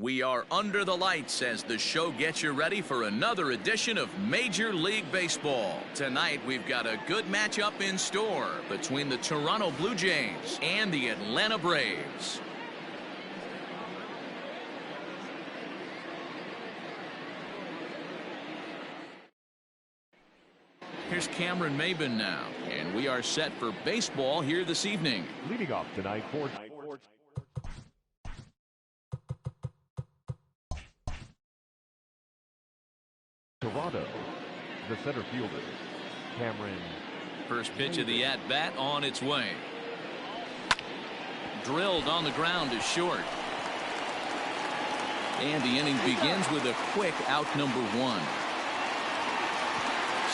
We are under the lights as the show gets you ready for another edition of Major League Baseball. Tonight, we've got a good matchup in store between the Toronto Blue Jays and the Atlanta Braves. Here's Cameron Maben now, and we are set for baseball here this evening. Leading off tonight for Toronto, the center fielder, Cameron. First pitch of the at-bat on its way. Drilled on the ground is short. And the inning begins with a quick out number one.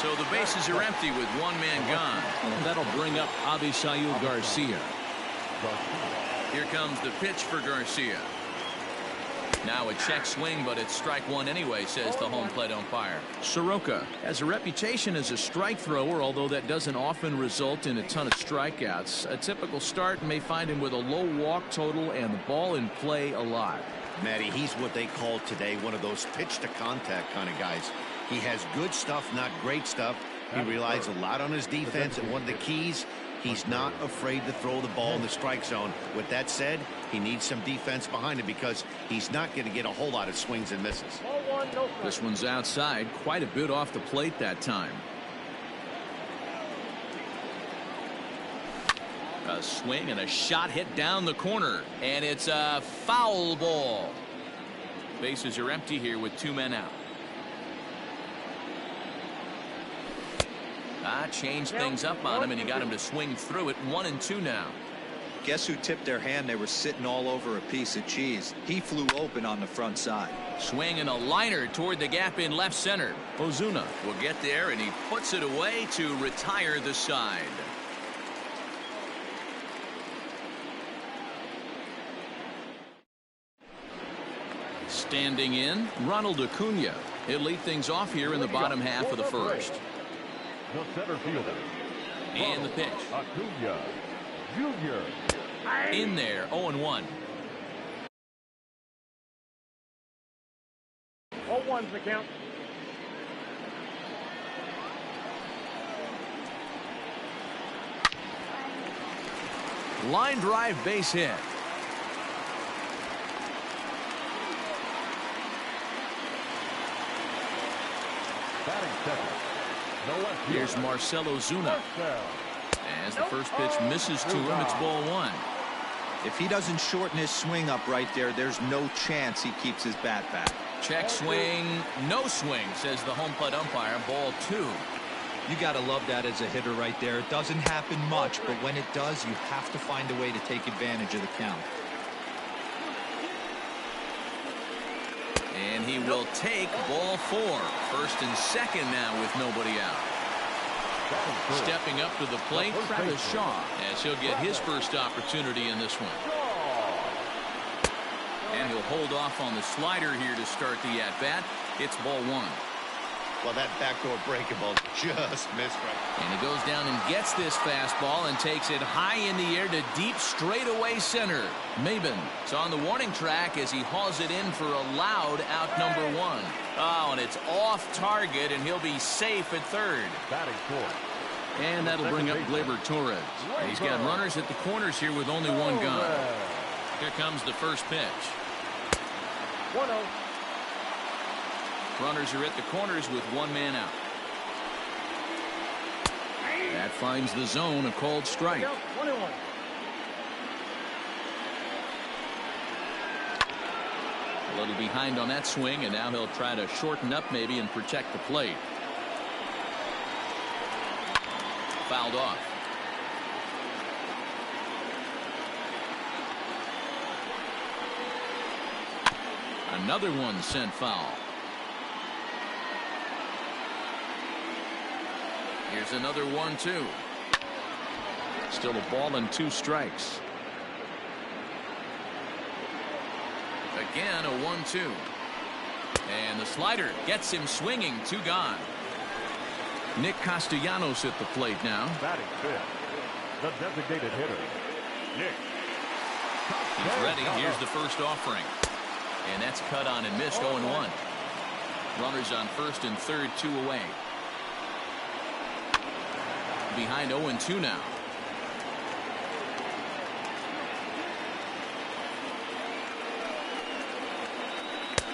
So the bases are empty with one man gone. And that'll bring up Avisail Garcia. Here comes the pitch for Garcia. Now a check swing, but it's strike one anyway, says the home plate umpire. Soroka has a reputation as a strike thrower, although that doesn't often result in a ton of strikeouts. A typical start may find him with a low walk total and the ball in play a lot. Matty, he's what they call today one of those pitch to contact kind of guys. He has good stuff, not great stuff. He relies a lot on his defense, and one of the keys, he's not afraid to throw the ball in the strike zone. With that said, he needs some defense behind him because he's not going to get a whole lot of swings and misses. This one's outside, quite a bit off the plate that time. A swing and a shot hit down the corner, and it's a foul ball. Bases are empty here with two men out. Changed things up on him, and he got him to swing through it. 1-2 now. Guess who tipped their hand? They were sitting all over a piece of cheese. He flew open on the front side. Swing and a liner toward the gap in left center. Ozuna will get there, and he puts it away to retire the side. Standing in, Ronald Acuna. He'll lead things off here in the bottom half of the first. The center fielder. And the pitch. Acuna Jr. In there, 0-1. 0-1's the count. Line drive base hit. Batting second. Here's Marcell Ozuna. As the first pitch misses to him, it's ball one. If he doesn't shorten his swing up right there, there's no chance he keeps his bat back. Check swing, no swing, says the home plate umpire. Ball two. You got to love that as a hitter right there. It doesn't happen much, but when it does, you have to find a way to take advantage of the count. And he will take ball four. First and second now with nobody out. Stepping up to the plate, Travis Shaw, as he'll get his first opportunity in this one. And he'll hold off on the slider here to start the at-bat. It's ball one. Well, that backdoor breakable just missed right. And he goes down and gets this fastball and takes it high in the air to deep straightaway center. Maben is on the warning track as he hauls it in for a loud out number one. Oh, and it's off target, and he'll be safe at third. Batting fourth. And that'll bring up Gleyber Torres. He's got runners at the corners here with only one gun. Here comes the first pitch. 1-0. Runners are at the corners with one man out. That finds the zone, a called strike. 1-1. A little behind on that swing, and now he'll try to shorten up maybe and protect the plate. Fouled off. Another one sent foul. Here's another 1-2. Still a ball and two strikes. Again a 1-2. And the slider gets him swinging. Two gone. Nick Castellanos at the plate now. Batting fifth, the designated hitter, Nick. He's ready. Here's the first offering. And that's cut on and missed. 0-1. Runners on first and third, 2 away. Behind 0-2 now.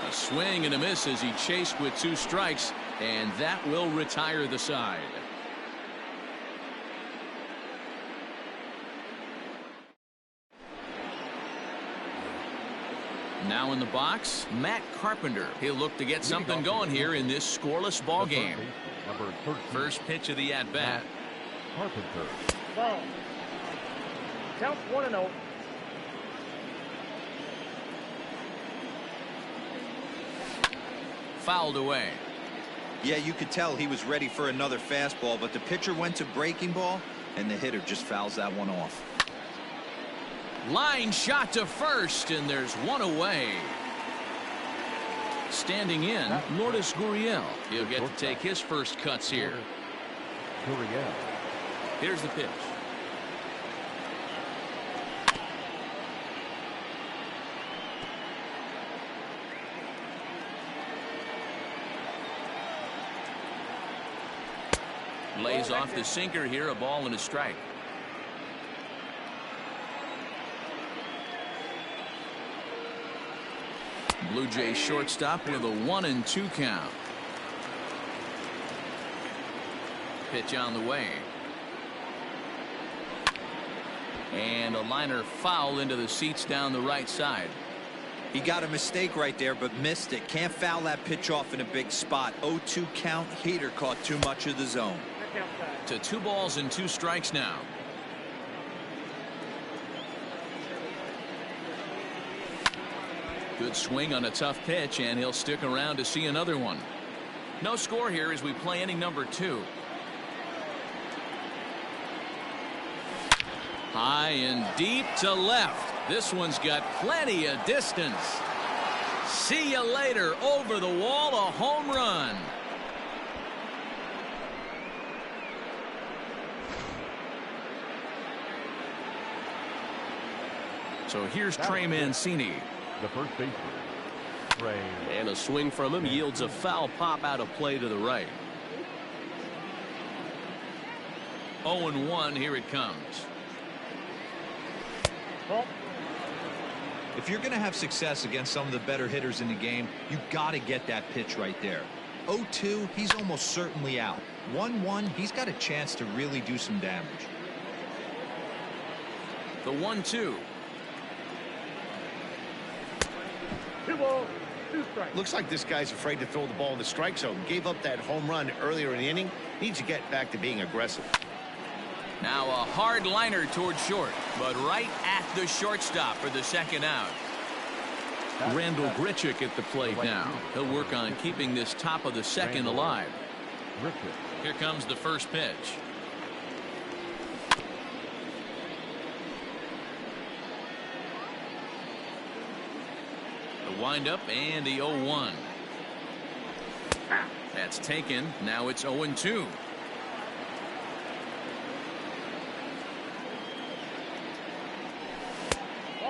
A swing and a miss as he chased with 2 strikes, and that will retire the side. Now in the box, Matt Carpenter. He'll look to get something going here in this scoreless ball game. First pitch of the at-bat. Carpenter. Ball. Count 1-0. Fouled away. Yeah, you could tell he was ready for another fastball, but the pitcher went to breaking ball, and the hitter just fouls that one off. Line shot to first, and there's 1 away. Standing in, Lourdes Gurriel. He'll get to take his first cuts here. Gurriel. Here's the pitch. Lays off the sinker here, a ball and a strike. Blue Jays shortstop with a 1-2 count. Pitch on the way. And a liner foul into the seats down the right side. He got a mistake right there, but missed it. Can't foul that pitch off in a big spot. 0-2 count. Heater caught too much of the zone. To 2 balls and 2 strikes now. Good swing on a tough pitch, and he'll stick around to see another one. No score here as we play inning number 2. High and deep to left. This one's got plenty of distance. See you later. Over the wall, a home run. So here's Trey Mancini. The first baseman. Trey. And a swing from him yields a foul pop out of play to the right. 0-1. Here it comes. If you're going to have success against some of the better hitters in the game, you got to get that pitch right there. 0-2, he's almost certainly out. 1-1, he's got a chance to really do some damage. The 1-2. 2 balls, 2 strikes. Looks like this guy's afraid to throw the ball in the strike zone. Gave up that home run earlier in the inning. Needs to get back to being aggressive. Now a hard liner toward short, but right at the shortstop for the second out. Randall Grichuk at the plate now. He'll work on keeping this top of the second alive. Here comes the first pitch. The windup and the 0-1. That's taken. Now it's 0-2.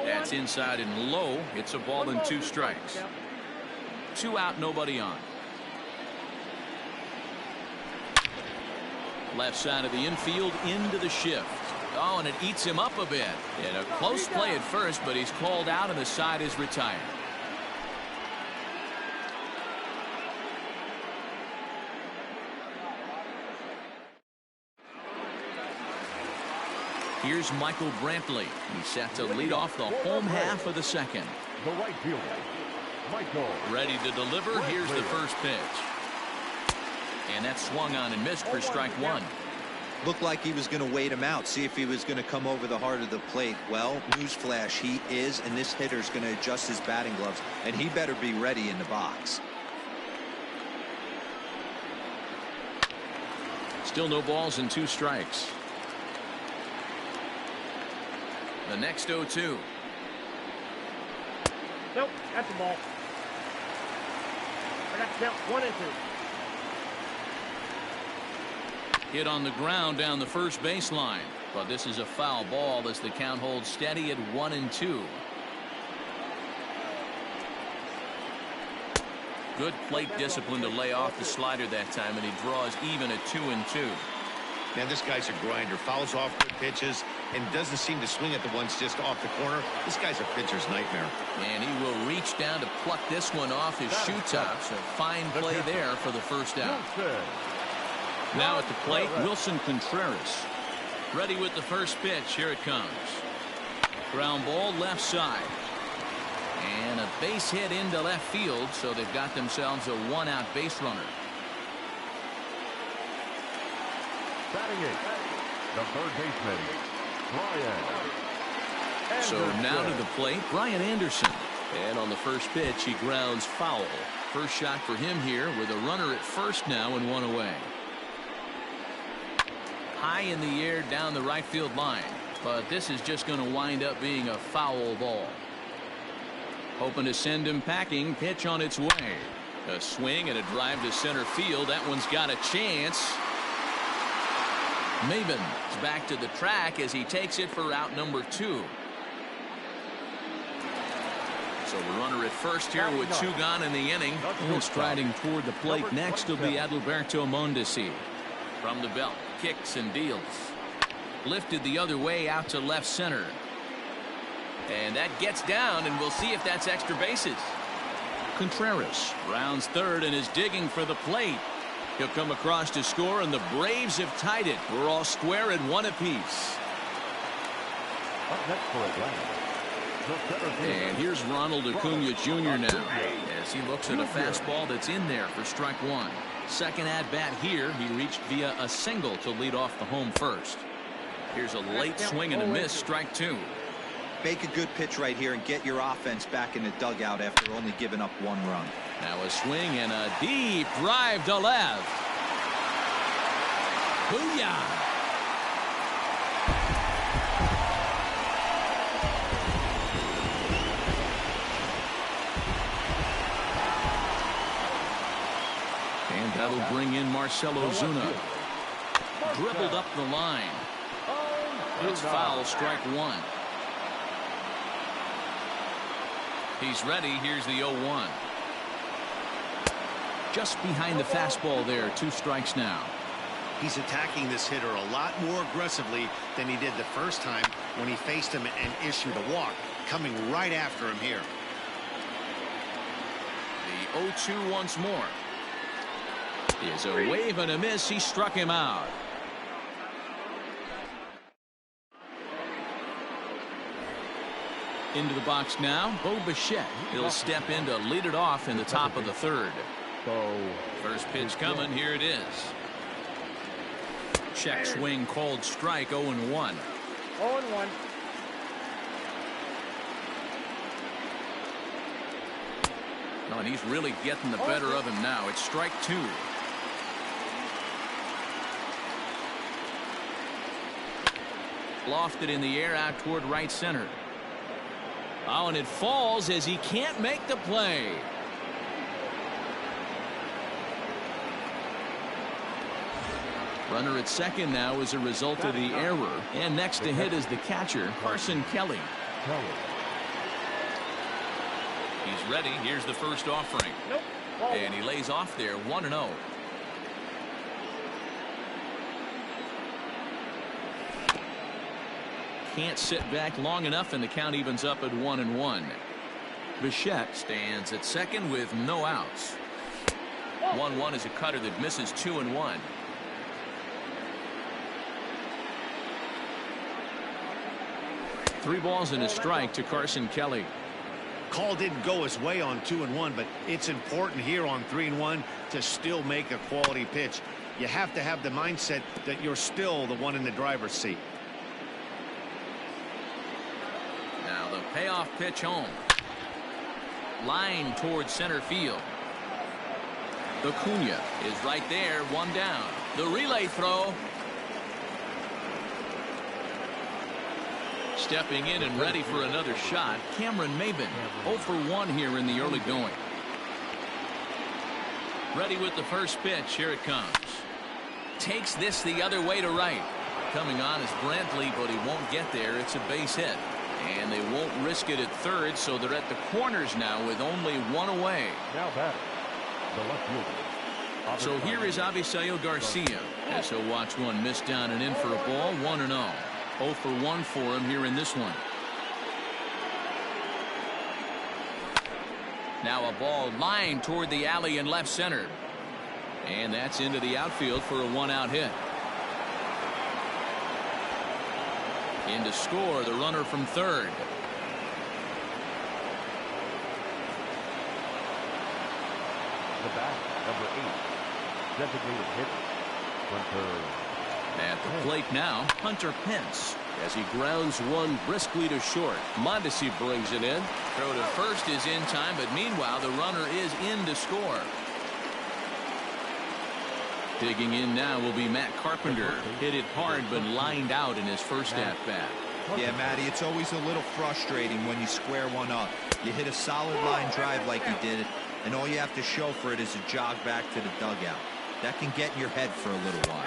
That's inside and low. It's a ball and 2 strikes. 2 out, nobody on. Left side of the infield into the shift. Oh, and it eats him up a bit. And a close play at first, but he's called out and the side is retired. Here's Michael Brantley. He's set to lead off the home half of the second. The right fielder, Michael. Ready to deliver. Here's the first pitch. And that's swung on and missed for strike 1. Looked like he was going to wait him out, see if he was going to come over the heart of the plate. Well, newsflash, he is, and this hitter's going to adjust his batting gloves, and he better be ready in the box. Still no balls and 2 strikes. The next 0-2. Nope, that's a ball. I got to count 1-2. Hit on the ground down the first baseline, but this is a foul ball as the count holds steady at 1-2. Good plate discipline to lay off the slider that time, and he draws even at 2-2. Man, this guy's a grinder. Fouls off good pitches and doesn't seem to swing at the ones just off the corner. This guy's a pitcher's nightmare. And he will reach down to pluck this one off his shoe top. So fine play there for the first out. Now at the plate, Wilson Contreras. Ready with the first pitch. Here it comes. Ground ball left side. And a base hit into left field, so they've got themselves a one-out base runner. Batting it, the third baseman, Brian. So now to the plate, Brian Anderson. And on the first pitch, he grounds foul. First shot for him here with a runner at first now and one away. High in the air down the right field line. But this is just going to wind up being a foul ball. Hoping to send him packing. Pitch on its way. A swing and a drive to center field. That one's got a chance. Maben is back to the track as he takes it for out number 2. So the runner at first here with 2 gone in the inning. And striding toward the plate next will be Adalberto Mondesi. From the belt, kicks and deals. Lifted the other way out to left center. And that gets down, and we'll see if that's extra bases. Contreras rounds third and is digging for the plate. He'll come across to score, and the Braves have tied it. We're all square at 1 apiece. Up next for Atlanta, the center field. And here's Ronald Acuna Jr. now as he looks at a fastball that's in there for strike 1. Second at bat here, he reached via a single to lead off the home first. Here's a late swing and a miss, strike 2. Make a good pitch right here and get your offense back in the dugout after only giving up 1 run. Now a swing and a deep drive to left. Booyah! And that'll bring in Marcell Ozuna. Dribbled up the line. It's foul, strike 1. He's ready. Here's the 0-1. Just behind the fastball there. 2 strikes now. He's attacking this hitter a lot more aggressively than he did the first time when he faced him and issued a walk. Coming right after him here. The 0-2 once more. Is a wave and a miss. He struck him out. Into the box now, Bo Bichette. He'll step in to lead it off in the top of the 3rd. First pitch coming. Here it is. Check swing called strike. 0-1. 0-1. No, and he's really getting the better of him now. It's strike 2. Lofted in the air out toward right center. Oh, and it falls as he can't make the play. Runner at second now as a result of the error. And next to hit is the catcher, Carson Kelly. He's ready. Here's the first offering. And he lays off there, 1-0. Can't sit back long enough, and the count evens up at 1-1. Bichette stands at second with no outs. 1-1 is a cutter that misses 2-1. Three balls and a strike to Carson Kelly. Call didn't go his way on 2-1, but it's important here on 3-1 to still make a quality pitch. You have to have the mindset that you're still the one in the driver's seat. Now the payoff pitch home. Line towards center field. Acuna is right there, 1 down. The relay throw. Stepping in and ready for another shot, Cameron Maben. 0 for 1 here in the early going. Ready with the first pitch. Here it comes. Takes this the other way to right. Coming on is Brantley, but he won't get there. It's a base hit. And they won't risk it at third, so they're at the corners now with only 1 away. Now batter, The left fielder. So here is Avisail Garcia as he'll watch one miss down and in for a ball. 1-0. 0 for 1 for him here in this one. Now a ball lined toward the alley in left center. And that's into the outfield for a 1-out hit. In to score the runner from third. The bat, number 8. Designated hitter. Hunter. At the plate now, Hunter Pence as he grounds one briskly to short. Mondesi brings it in. Throw to first is in time, but meanwhile the runner is in to score. Digging in now will be Matt Carpenter. Hit it hard but lined out in his first at bat. Yeah, Matty, it's always a little frustrating when you square one up. You hit a solid line drive like he did, and all you have to show for it is a jog back to the dugout. That can get in your head for a little while.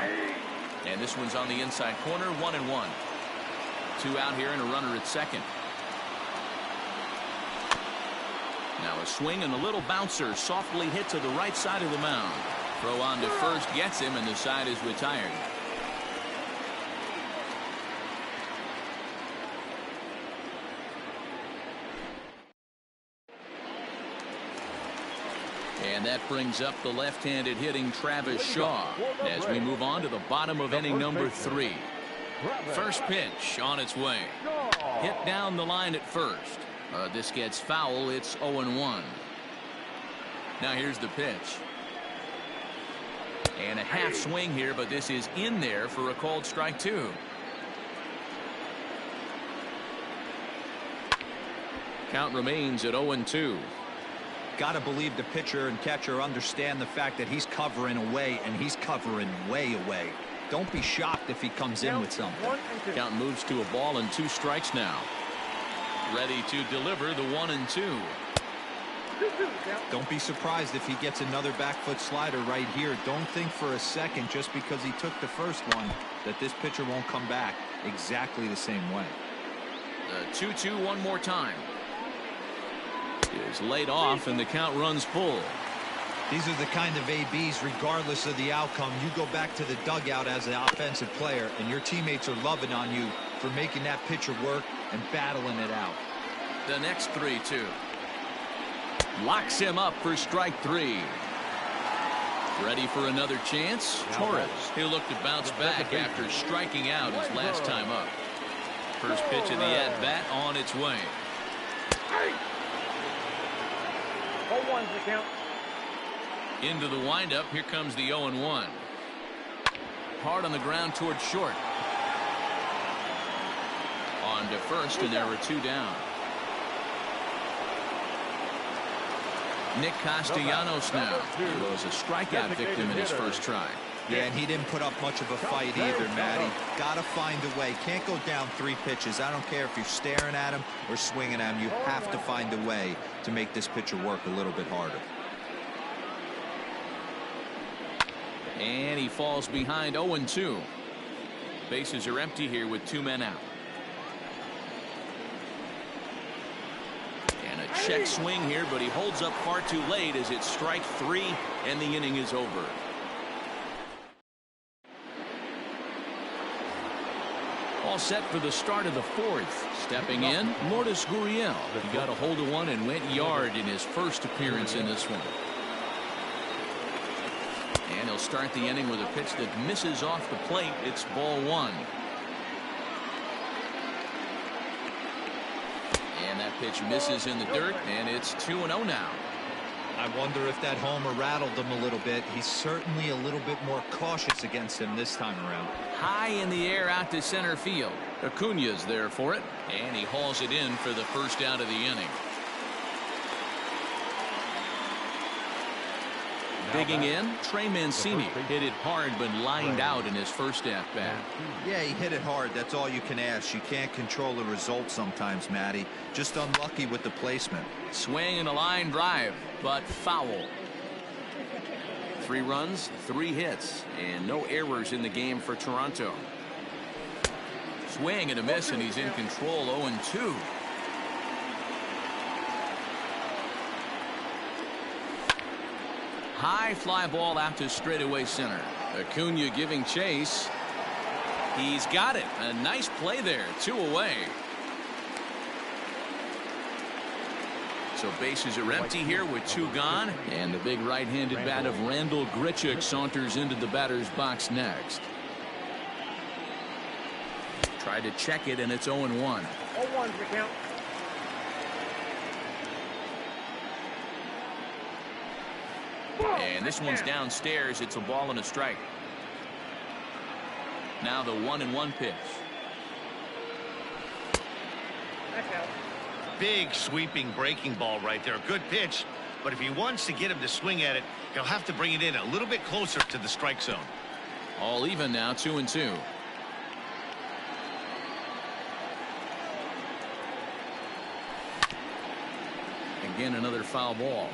And this one's on the inside corner. 1-1. 2 out here and a runner at second. Now a swing and a little bouncer softly hit to the right side of the mound. Throw on to first gets him, and the side is retired. And that brings up the left-handed hitting Travis Shaw as we move on to the bottom of inning number 3. First pitch on its way. Hit down the line at first. This gets foul. It's 0-1. Now here's the pitch. And a half swing here, but this is in there for a called strike 2. Count remains at 0-2. Got to believe the pitcher and catcher understand the fact that he's covering away, and he's covering way away. Don't be shocked if he comes in with something. Count moves to a ball and 2 strikes now. Ready to deliver the 1-2. Don't be surprised if he gets another back foot slider right here. Don't think for a second, just because he took the first one, that this pitcher won't come back exactly the same way. The 2-2 one more time. Is laid off, and the count runs full. These are the kind of ABs, regardless of the outcome. You go back to the dugout as an offensive player, and your teammates are loving on you for making that pitcher work and battling it out. The next 3-2. Locks him up for strike 3. Ready for another chance? Torres. He'll look to bounce back after striking out his last time up. First pitch of the at-bat on its way. 0-1's the count. Into the windup. Here comes the 0-1. Hard on the ground towards short. On to first, and there are 2 down. Nick Castellanos now. He was a strikeout victim in his first try. Yeah, and he didn't put up much of a fight either, Matty. Got to find a way. Can't go down 3 pitches. I don't care if you're staring at him or swinging at him. You have to find a way to make this pitcher work a little bit harder. And he falls behind 0-2. Bases are empty here with 2 men out. And a check swing here, but he holds up far too late as it's strike 3, and the inning is over. All set for the start of the 4th. Stepping in, Lourdes Gurriel. He got a hold of one and went yard in his first appearance in this one. And he'll start the inning with a pitch that misses off the plate. It's ball 1. And that pitch misses in the dirt, and it's 2-0 now. I wonder if that homer rattled him a little bit. He's certainly a little bit more cautious against him this time around. High in the air out to center field. Acuna's there for it, and he hauls it in for the first out of the inning. Digging in, Trey Mancini hit it hard but lined out in his first at-bat. Yeah, he hit it hard. That's all you can ask. You can't control the result sometimes, Matty. Just unlucky with the placement. Swing and a line drive, but foul. 3 runs, 3 hits, and no errors in the game for Toronto. Swing and a miss, and he's in control. 0-2. High fly ball out to straightaway center. Acuna giving chase. He's got it. A nice play there. 2 away. So bases are empty here with 2 gone. And the big right-handed bat of Randall Grichuk saunters into the batter's box next. Tried to check it, and it's 0-1. 0-1's the count. And this one's downstairs. It's a ball and a strike. Now the 1-1 pitch. That's out. Big sweeping breaking ball right there. Good pitch. But if he wants to get him to swing at it, he'll have to bring it in a little bit closer to the strike zone. All even now, 2-2. Again, another foul ball.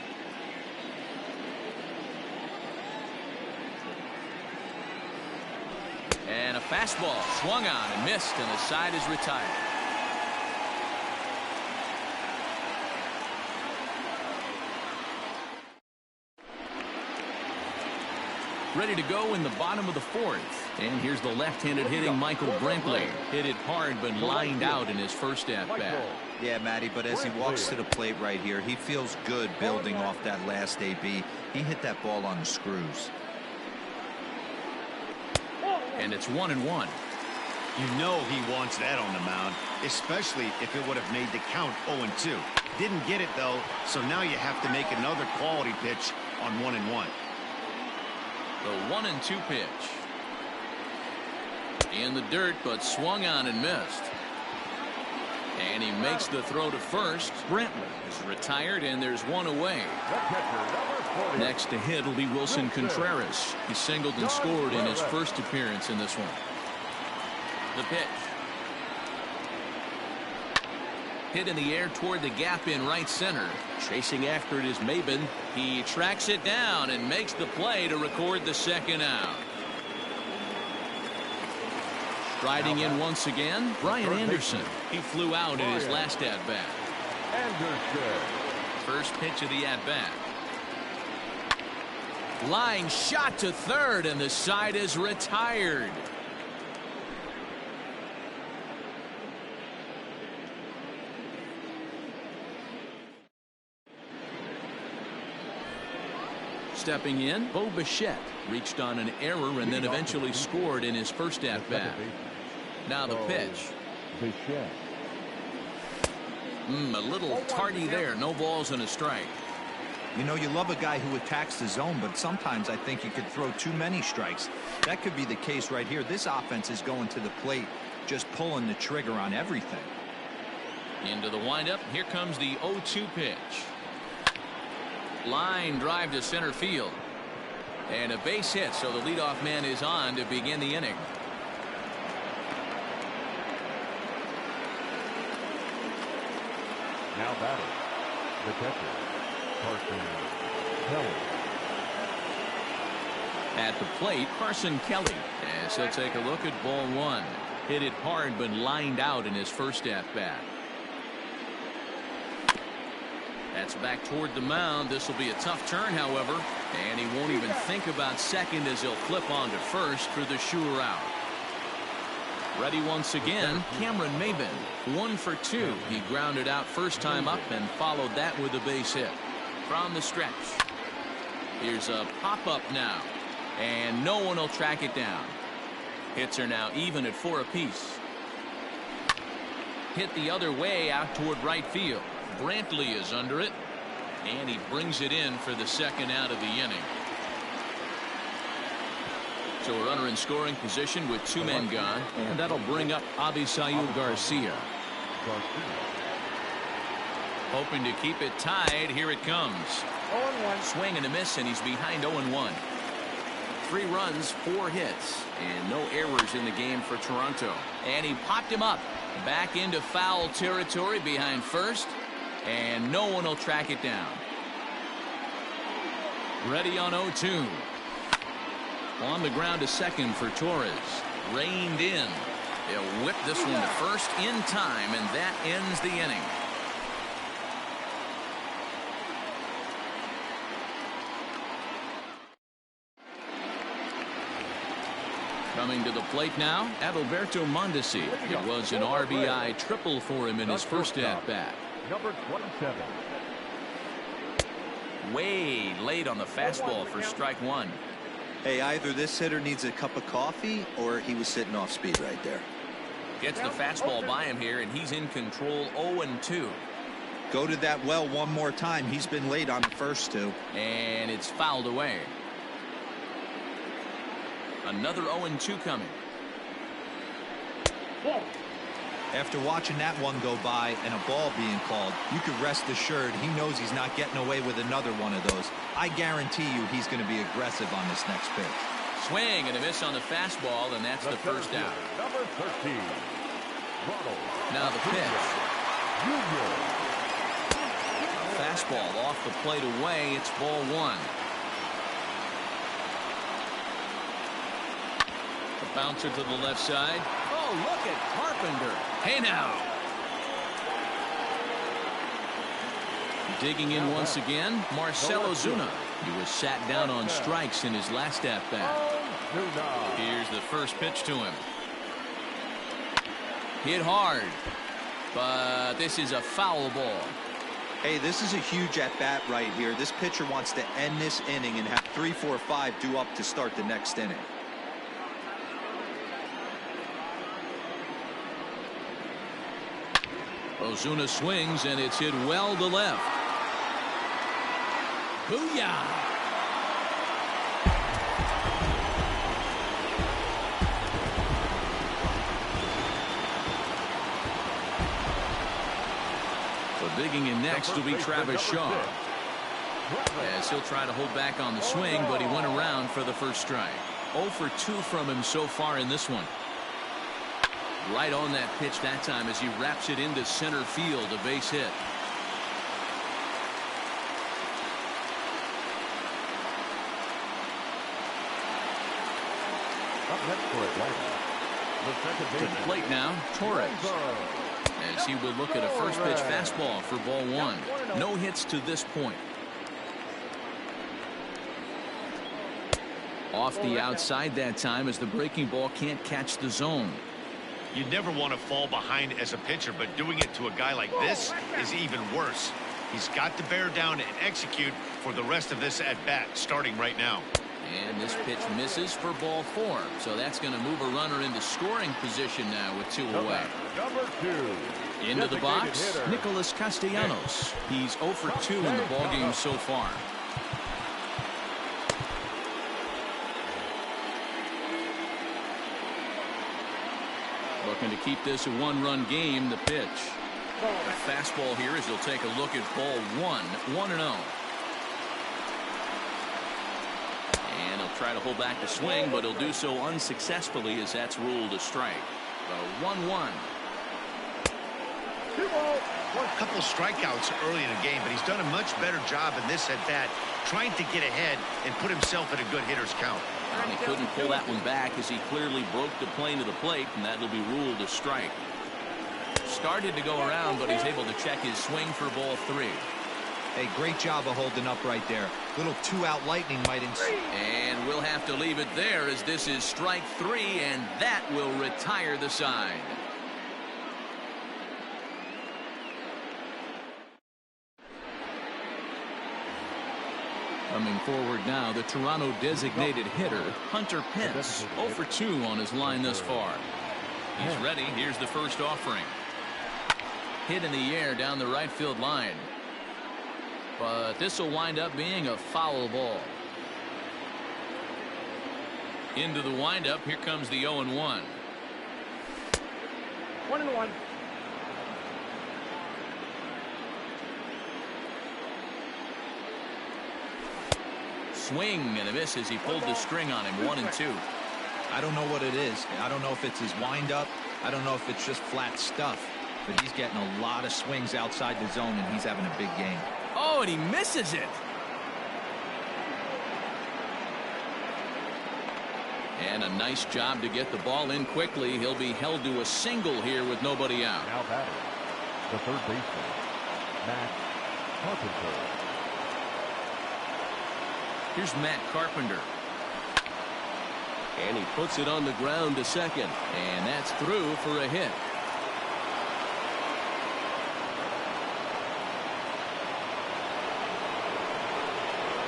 And a fastball swung on and missed, and the side is retired. Ready to go in the bottom of the 4th. And here's the left-handed hitting Michael Brantley. Hit it hard but lined out in his first at-bat. Yeah, Matty, but as he walks to the plate right here, he feels good building off that last AB. He hit that ball on the screws. And it's 1-1. You know he wants that on the mound, especially if it would have made the count 0-2. Didn't get it, though, so now you have to make another quality pitch on 1-1. The 1-2 pitch. In the dirt, but swung on and missed. And he makes the throw to first. Brantley is retired, and there's 1 away. Next to hit will be Wilson Contreras. He singled and scored in his first appearance in this one. The pitch. Hit in the air toward the gap in right center. Chasing after it is Maben. He tracks it down and makes the play to record the second out. Striding in once again, Brian Anderson. He flew out in his last at-bat. First pitch of the at-bat. Line shot to third, and the side is retired. Stepping in, Bo Bichette reached on an error and then eventually scored in his first at-bat. Now the pitch. A little tardy there. No balls and a strike. You know, you love a guy who attacks the zone, but sometimes I think you could throw too many strikes. That could be the case right here. This offense is going to the plate, just pulling the trigger on everything. Into the windup. Here comes the 0-2 pitch. Line drive to center field. And a base hit, so the leadoff man is on to begin the inning. Now batting, the catcher, Carson Kelly. At the plate, Carson Kelly, as he'll take a look at ball 1. Hit it hard but lined out in his first at-bat. That's back toward the mound. This will be a tough turn, however, and he won't even think about second as he'll flip on to first for the sure out. Ready once again, Cameron Maben, 1 for 2. He grounded out first time up and followed that with a base hit. From the stretch. Here's a pop-up now, and no one will track it down. Hits are now even at 4 apiece. Hit the other way out toward right field. Brantley is under it, and he brings it in for the second out of the inning. So a runner in scoring position with 2 men gone, and that'll bring up Avisail Garcia. Hoping to keep it tied. Here it comes. 0-1. Swing and a miss, and he's behind 0-1. 3 runs, 4 hits, and no errors in the game for Toronto. And he popped him up back into foul territory behind first, and no one will track it down. Ready on 0-2. On the ground to second for Torres. Reined in. They'll whip this one to first in time, and that ends the inning. Coming to the plate now, Adalberto Mondesi. It was an RBI triple for him in his first at-bat. Number 27. Way late on the fastball for strike one. Hey, either this hitter needs a cup of coffee or he was sitting off speed right there. Gets the fastball by him here, and he's in control 0-2. Go to that well one more time. He's been late on the first two. And it's fouled away. Another 0-2 coming. After watching that one go by and a ball being called, you could rest assured he knows he's not getting away with another one of those. I guarantee you he's going to be aggressive on this next pitch. Swing and a miss on the fastball, and that's the first out. Number 13. Ronald. Now the pitch. Junior. Fastball off the plate away. It's ball one. The bouncer to the left side. Oh, look at Carpenter. Hey now. Digging in once again, Marcell Ozuna. He was sat down on strikes in his last at-bat. Here's the first pitch to him. Hit hard, but this is a foul ball. Hey, this is a huge at-bat right here. This pitcher wants to end this inning and have 3, 4, 5 due up to start the next inning. Ozuna swings, and it's hit well to left. Booyah! So digging in next will be Travis Shaw. As he'll try to hold back on the swing, but he went around for the first strike. 0 for 2 from him so far in this one. Right on that pitch that time as he wraps it into center field, a base hit. Up next for Atlanta, the second To the plate now, Torres. As he would look at a first pitch fastball for ball one. No hits to this point. Off the outside that time as the breaking ball can't catch the zone. You never want to fall behind as a pitcher, but doing it to a guy like this is even worse. He's got to bear down and execute for the rest of this at-bat, starting right now. And this pitch misses for ball 4. So that's going to move a runner into scoring position now with 2 away. Number 2. Into the box, Nicholas Castellanos. He's 0 for 2 in the ballgame so far. Looking to keep this a 1-run game. The pitch. A fastball here as he'll take a look at ball 1. 1-0. And he'll try to hold back the swing, but he'll do so unsuccessfully as that's ruled a strike. A 1-1. A couple strikeouts early in the game, but he's done a much better job in this at-bat, trying to get ahead and put himself in a good hitter's count. And he couldn't pull that one back as he clearly broke the plane to the plate, and that'll be ruled a strike. Started to go around, but he's able to check his swing for ball 3. Hey, great job of holding up right there. Little 2-out lightning might ensue. And we'll have to leave it there as this is strike 3, and that will retire the side. Coming forward now, the Toronto designated hitter, Hunter Pence, 0 for 2 on his line thus far. He's ready. Here's the first offering. Hit in the air down the right field line. But this will wind up being a foul ball. Into the windup, here comes the 0-1. 1-1. Swing and a miss as he pulled the string on him. 1-2. I don't know what it is. I don't know if it's his windup. I don't know if it's just flat stuff. But he's getting a lot of swings outside the zone, and he's having a big game. Oh, and he misses it. And a nice job to get the ball in quickly. He'll be held to a single here with nobody out. Now batting, the third baseman, Matt Carpenter. Here's Matt Carpenter. And he puts it on the ground to second. And that's through for a hit.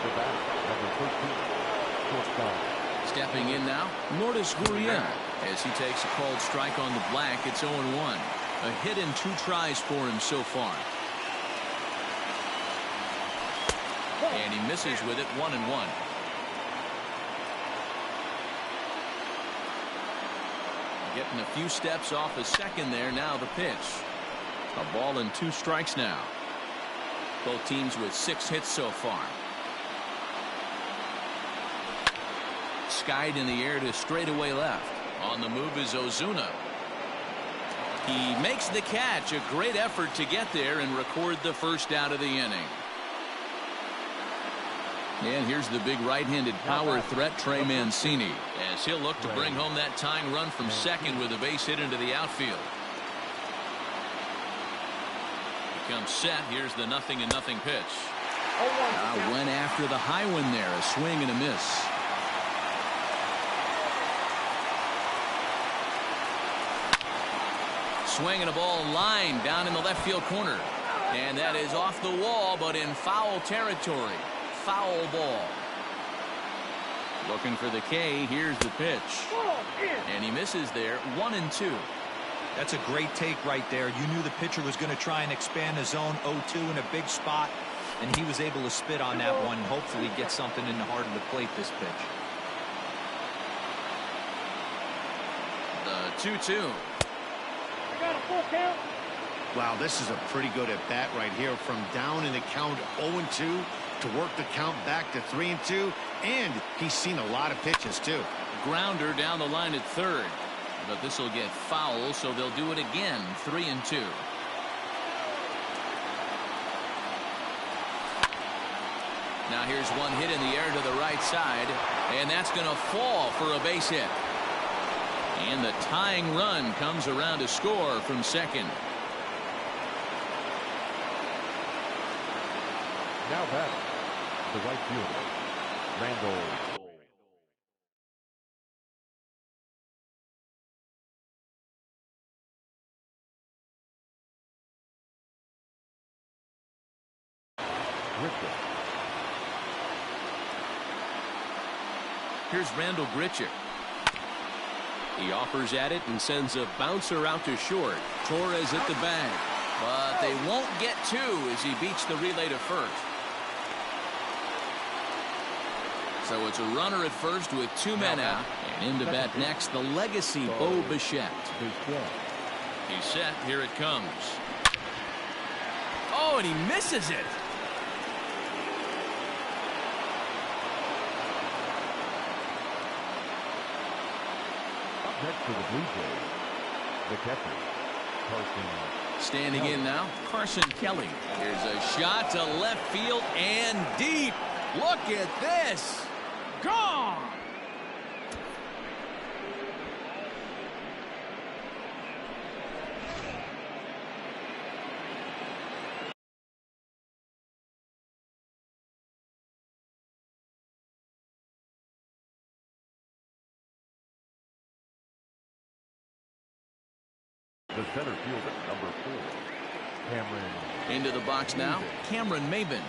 The bat, number 13, shortstop. Stepping in now, Lourdes Gurriel. As he takes a called strike on the black, it's 0-1. A hit in 2 tries for him so far. And he misses with it, 1-1. Getting a few steps off his second there. Now the pitch. A ball and 2 strikes now. Both teams with 6 hits so far. Skied in the air to straightaway left. On the move is Ozuna. He makes the catch. A great effort to get there and record the first out of the inning. And here's the big right-handed power threat, Trey Mancini, as he'll look to bring home that tying run from second with a base hit into the outfield. Becomes set. Here's the 0-0 pitch. Went after the high one there. A swing and a miss. Swinging a ball line down in the left field corner. And that is off the wall, but in foul territory. Foul ball. Looking for the K. Here's the pitch. And he misses there. 1-2. That's a great take right there. You knew the pitcher was going to try and expand his zone 0-2 in a big spot, and he was able to spit on that one. Hopefully get something in the heart of the plate this pitch. The 2-2. I got a full count. Wow, this is a pretty good at bat right here. From down in the count 0-2 to work the count back to 3-2, and he's seen a lot of pitches too. Grounder down the line at third, but this will get foul, so they'll do it again. 3-2. Now here's one hit in the air to the right side, and that's going to fall for a base hit. And the tying run comes around to score from second. Now batting, the right fielder, Randall. Griffin. Here's Randall Grichuk. He offers at it and sends a bouncer out to short. Torres at the bag, but they won't get 2 as he beats the relay to first. So it's a runner at first with 2 men out. And in to bat next, the legacy Bo Bichette. He's set. Here it comes. Oh, and he misses it. Up next for the Blue Jays, the catcher, Carson. Standing in now, Carson Kelly. Here's a shot to left field and deep. Look at this. Gone. The center fielder, number 4, Cameron. Into the box now, Cameron Maybin.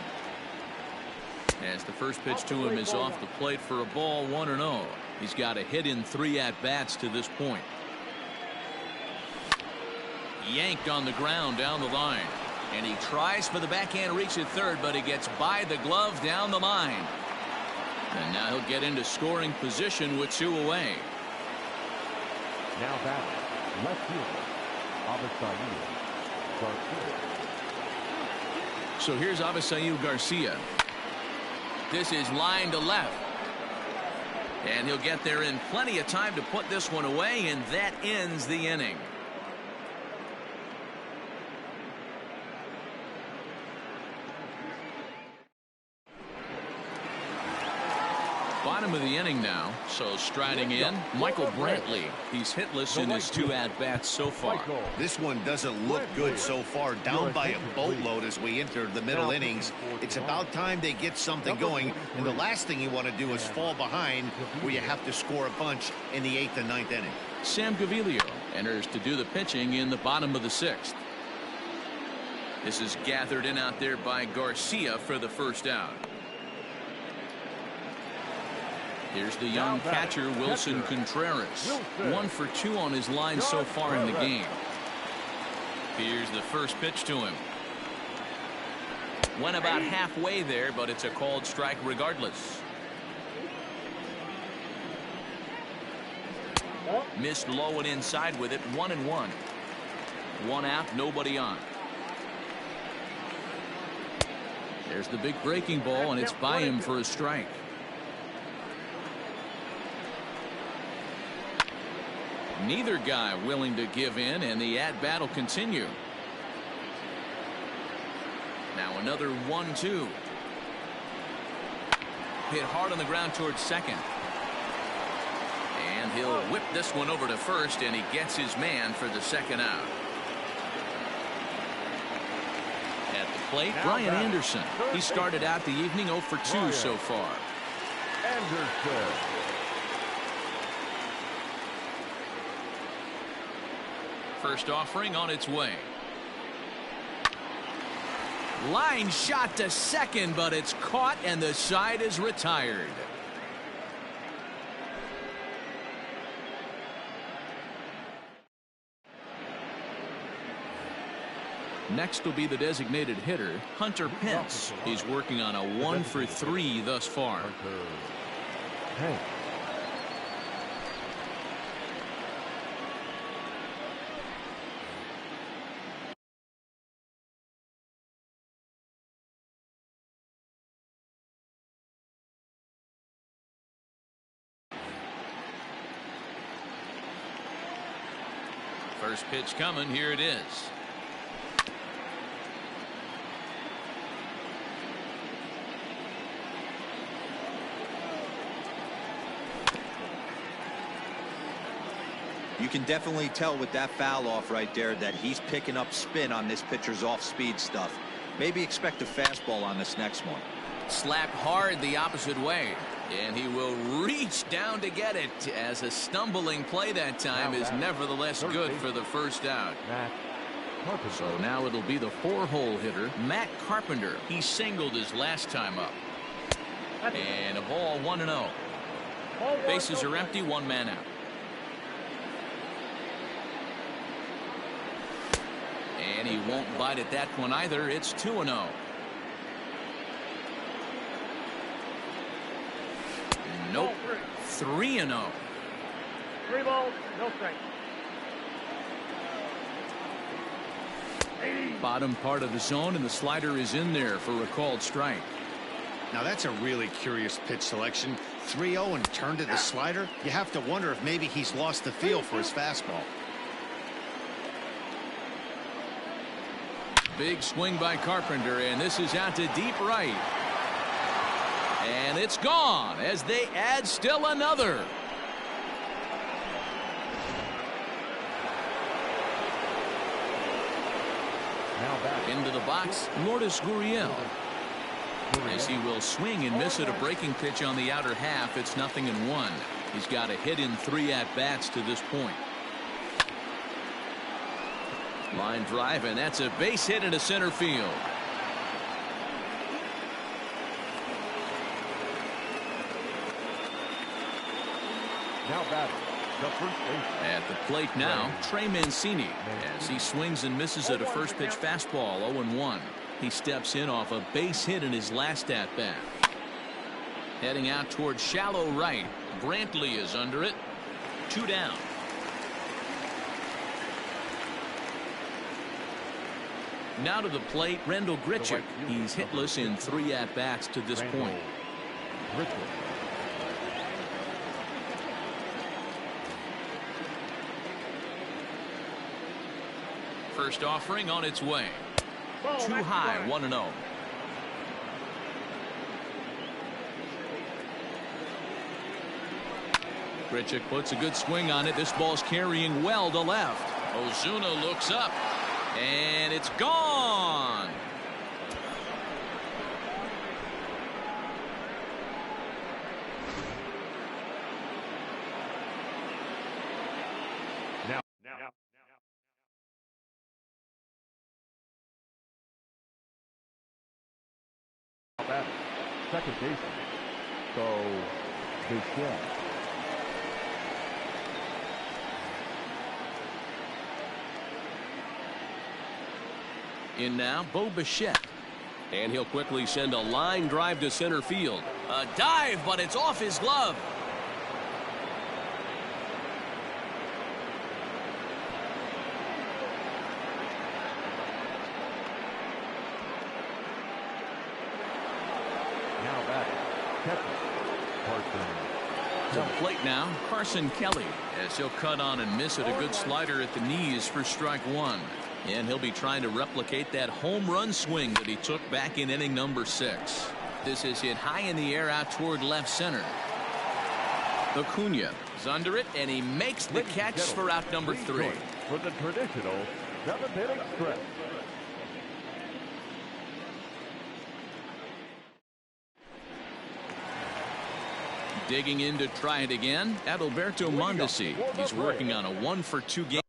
As the first pitch to him is off the plate for a ball, 1-0. He's got a hit in 3 at-bats to this point. Yanked on the ground down the line. And he tries for the backhand reach at third, but he gets by the glove down the line. And now he'll get into scoring position with 2 away. Now batting, left fielder, Avisail Garcia. So here's Avisail Garcia. This is line to left. And he'll get there in plenty of time to put this one away, and that ends the inning. Bottom of the inning now, so striding in, Michael Brantley. He's hitless in his 2 at-bats so far. This one doesn't look good so far, down by a boatload as we enter the middle innings. It's about time they get something going, and the last thing you want to do is fall behind where you have to score a bunch in the 8th and 9th inning. Sam Gaviglio enters to do the pitching in the bottom of the 6th. This is gathered in out there by Garcia for the first out. Here's the young catcher, Wilson Contreras. 1 for 2 on his line so far in the game. Here's the first pitch to him. Went about halfway there, but it's a called strike regardless. Missed low and inside with it. 1-1. 1 out, nobody on. There's the big breaking ball, and it's by him for a strike. Neither guy willing to give in, and the at-bat will continue. Now another 1-2. Hit hard on the ground towards second. And he'll whip this one over to first, and he gets his man for the second out. At the plate, Brian Anderson. He started out the evening 0 for 2 so far. Anderson. First offering on its way. Line shot to second, but it's caught and the side is retired. Next will be the designated hitter, Hunter Pence. He's working on a 1 for 3 thus far. Hey. First pitch coming. Here it is. You can definitely tell with that foul off right there that he's picking up spin on this pitcher's off-speed stuff. Maybe expect a fastball on this next one. Slapped hard the opposite way, and he will reach down to get it, as a stumbling play that time is nevertheless good for the first out. So now it'll be the 4-hole hitter, Matt Carpenter. He singled his last time up. And a ball, 1-0. Bases are empty, 1 man out. And he won't bite at that one either. It's 2-0. Nope. 3-0. 3 balls, no strikes. Bottom part of the zone, and the slider is in there for a called strike. Now that's a really curious pitch selection. 3-0 and turned to the slider. You have to wonder if maybe he's lost the feel for his fastball. Big swing by Carpenter, and this is out to deep right. And it's gone as they add still another. Into the box, Lourdes Gurriel. As he will swing and miss at a breaking pitch on the outer half. It's 0-1. He's got a hit in 3 at-bats to this point. Line drive, and that's a base hit into center field. Now batting, the first baseman. At the plate now, Trey Mancini, as he swings and misses at a first pitch fastball, 0-1. He steps in off a base hit in his last at bat. Heading out towards shallow right. Brantley is under it. 2 down. Now to the plate, Rendell Grichuk. He's hitless in 3 at-bats to this point. First offering on its way. Too high, 1-0. Grichuk puts a good swing on it. This ball's carrying well to left. Ozuna looks up, and it's gone. Second baseman, so Bichette. In now, Bo Bichette. And he'll quickly send a line drive to center field. A dive, but it's off his glove. Now back, catcher, Carson. To the plate now, Carson Kelly, as he'll cut on and miss it. A good slider at the knees for strike one. And he'll be trying to replicate that home run swing that he took back in inning number 6. This is hit high in the air out toward left center. Acuna is under it, and he makes the catch for out number 3. For the traditional 7th inning stretch. Digging in to try it again, Adalberto Mondesi. He's working on a 1-for-2 game.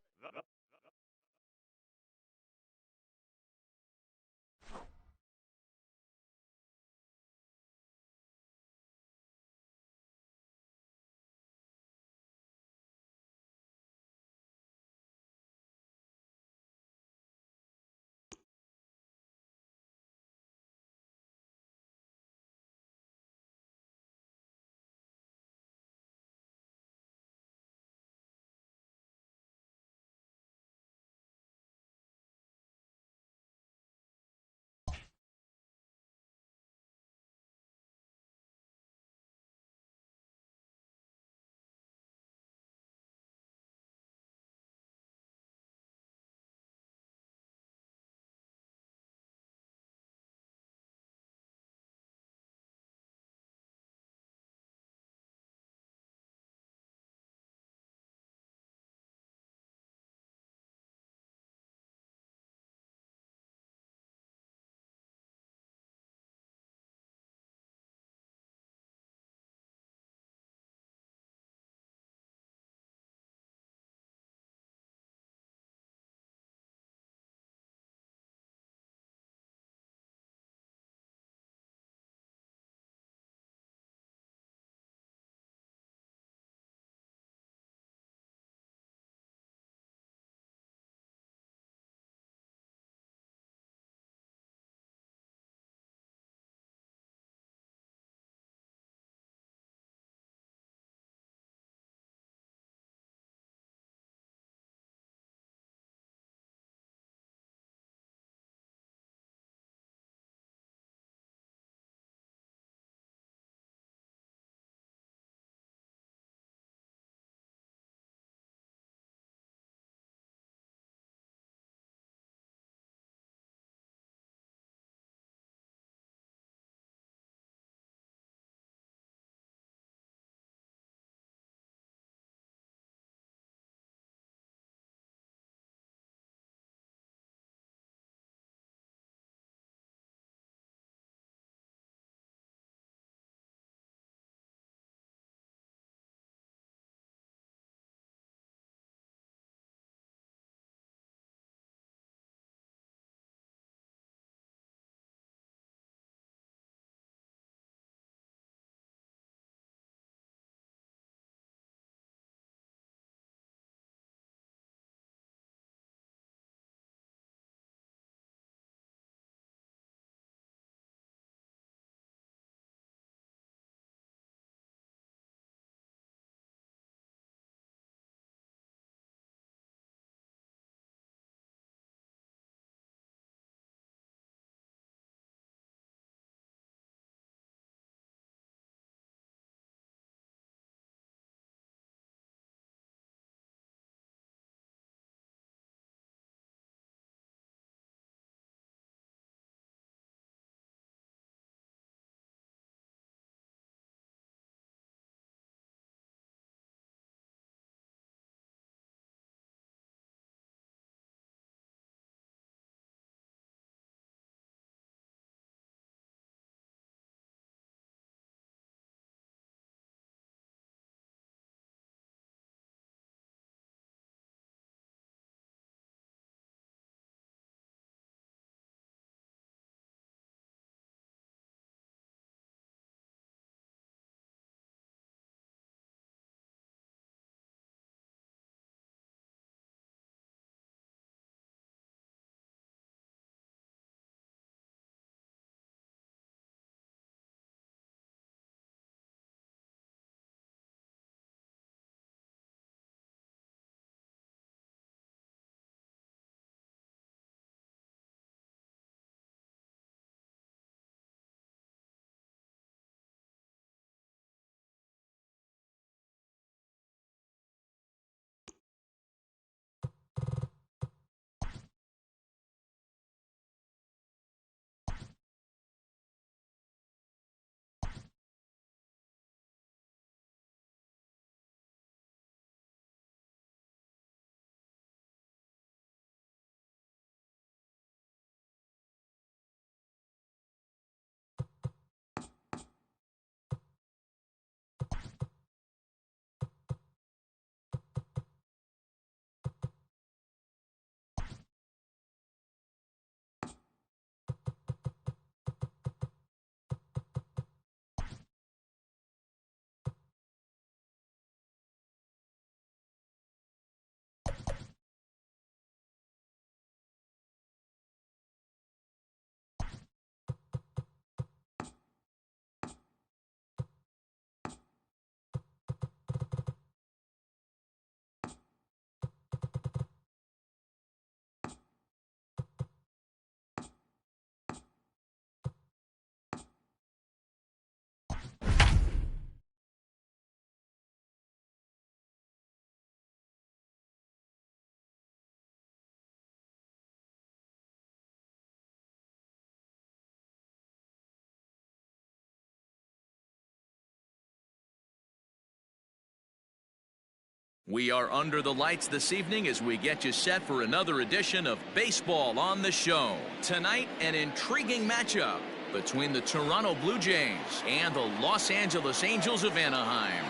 We are under the lights this evening as we get you set for another edition of Baseball on the Show. Tonight, an intriguing matchup between the Toronto Blue Jays and the Los Angeles Angels of Anaheim.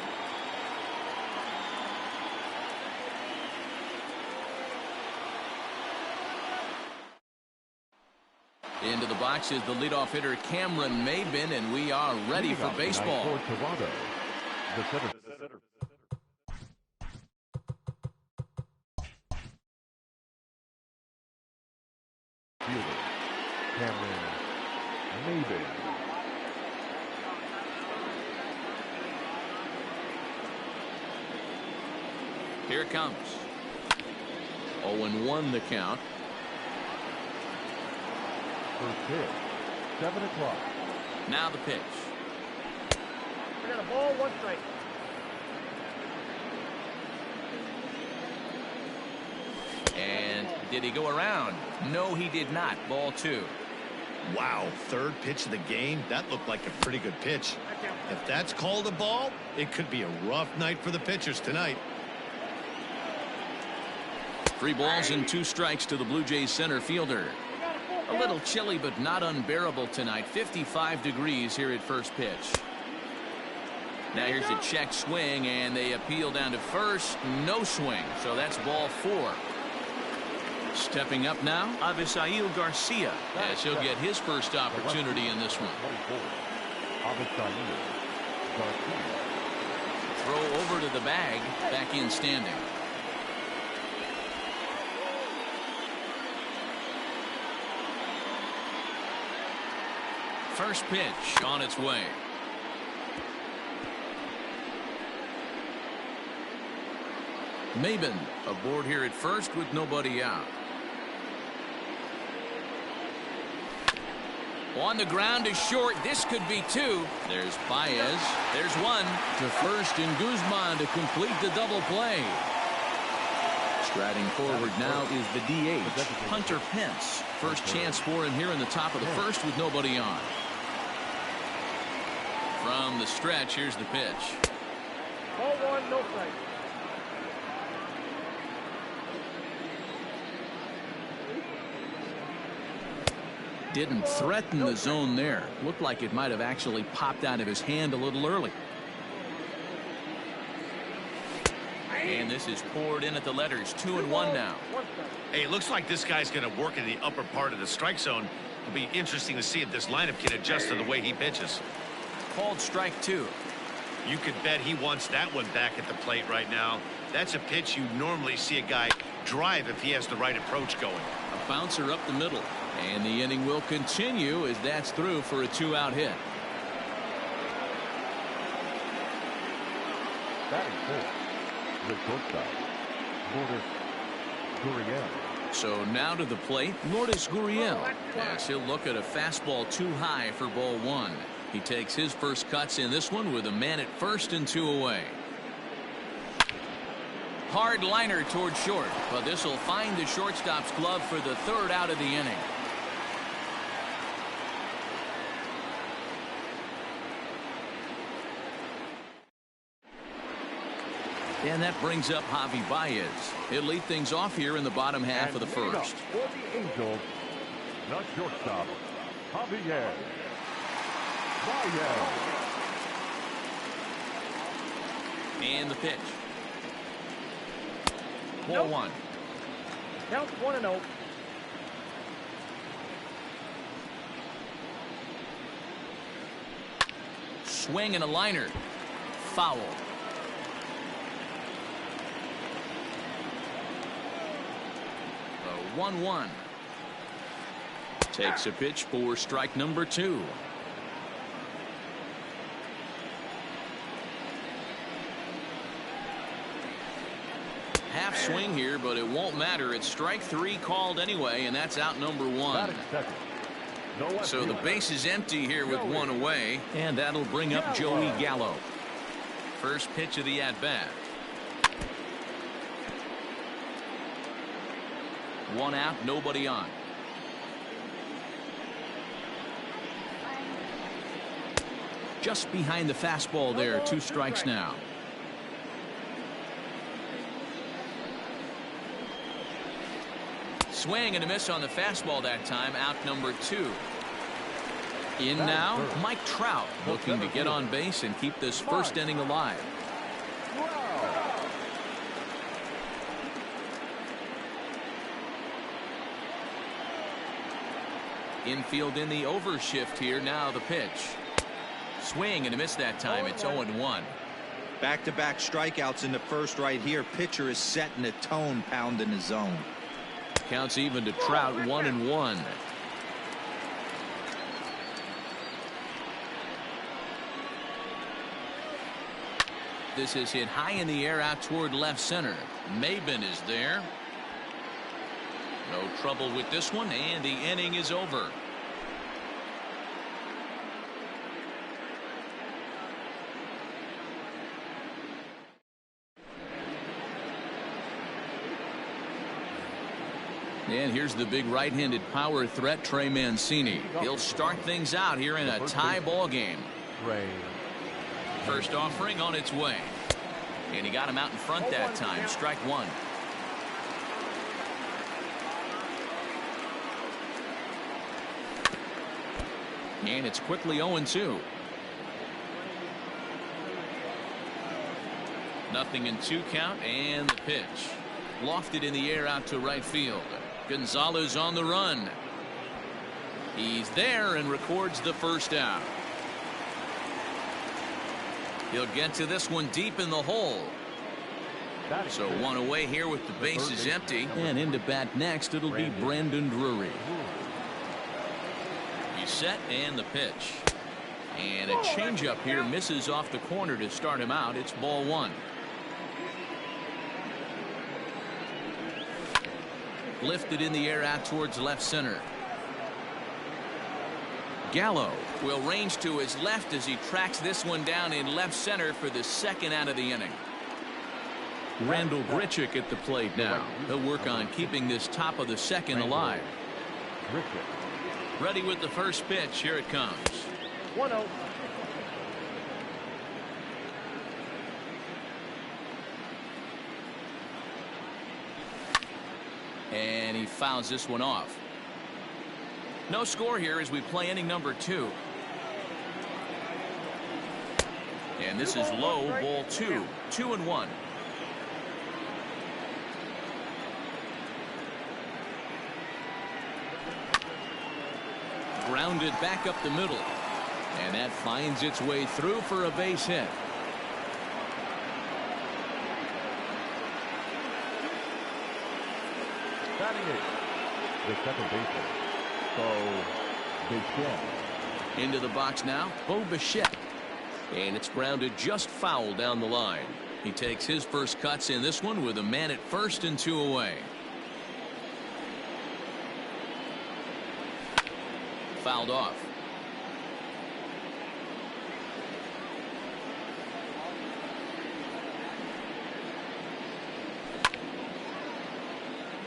Into the box is the leadoff hitter Cameron Maybin, and we are ready for baseball. For Toronto, the center. Fielder, Cameron Maybin. Here it comes. 0-1 the count. First pitch, 7 o'clock. Now the pitch. We got a ball, 1 strike. And did he go around? No, he did not. Ball 2. Wow, third pitch of the game. That looked like a pretty good pitch. If that's called a ball, it could be a rough night for the pitchers tonight. 3 balls and 2 strikes to the Blue Jays center fielder. A little chilly, but not unbearable tonight. 55 degrees here at first pitch. Now here's a check swing, and they appeal down to first. No swing, so that's ball 4. Stepping up now, Avisail Garcia, as he'll get his first opportunity in this one. Throw over to the bag, back in standing. First pitch on its way. Maybin aboard here at first with nobody out. On the ground to short. This could be 2. There's Baez. There's 1 to first, and Guzman to complete the double play. Striding forward now is the DH, Hunter Pence. First chance for him here in the top of the first with nobody on. From the stretch, here's the pitch. Ball 1, no strike. Didn't threaten the zone there. Looked like it might have actually popped out of his hand a little early. And this is poured in at the letters. 2-1 now. Hey, it looks like this guy's going to work in the upper part of the strike zone. It'll be interesting to see if this lineup can adjust to the way he pitches. Called strike 2. You could bet he wants that one back at the plate right now. That's a pitch you normally see a guy drive if he has the right approach going. A bouncer up the middle. And the inning will continue as that's through for a 2-out hit. Batting fourth, the shortstop, Lourdes Gurriel. So now to the plate, Lourdes Gurriel. As he'll look at a fastball too high for ball 1. He takes his first cuts in this one with a man at first and 2 away. Hard liner toward short, but this will find the shortstop's glove for the 3rd out of the inning. And that brings up Javi Baez. He'll lead things off here in the bottom half of the first. For the Angels, the shortstop, Javier Baez. And the pitch. Ball 1. Count 1-0. Swing and a liner. Foul. The 1-1. Takes a pitch for strike number 2. Half swing here, but it won't matter. It's strike 3 called anyway, and that's out number 1. So the base is empty here with 1 away, and that'll bring up Joey Gallo. First pitch of the at-bat. 1 out, nobody on. Just behind the fastball there, 2 strikes now. Swing and a miss on the fastball that time. Out number 2. In now, Mike Trout looking to get on base and keep this first inning alive. Infield in the overshift here. Now the pitch. Swing and a miss that time. It's 0-1. Back-to-back strikeouts in the first right here. Pitcher is setting the tone, pounding the zone. Counts even to Trout, 1-1. This is hit high in the air out toward left center. Maben is there. No trouble with this one, and the inning is over. And here's the big right-handed power threat, Trey Mancini. He'll start things out here in a tie ball game. First offering on its way. And he got him out in front that time. Strike 1. And it's quickly 0-2. Nothing in 2 count, and the pitch. Lofted in the air out to right field. Gonzalez on the run. He's there and records the first out. He'll get to this one deep in the hole. So 1 away here with the bases empty. And into bat next, it'll be Brandon Drury. He's set, and the pitch. And a changeup here misses off the corner to start him out. It's ball 1. Lifted in the air out towards left center. Gallo will range to his left as he tracks this one down in left center for the second out of the inning. Randall Grichuk at the plate now. He'll work on keeping this top of the second alive. Ready with the first pitch. Here it comes. 1-0. And he fouls this one off. No score here as we play inning number 2. And this is low, ball 2. 2-1. Grounded back up the middle. And that finds its way through for a base hit. Batting it, the second baseman, Bo Bichette. Into the box now, Bo Bichette. And it's grounded just foul down the line. He takes his first cuts in this one with a man at first and 2 away. Fouled off.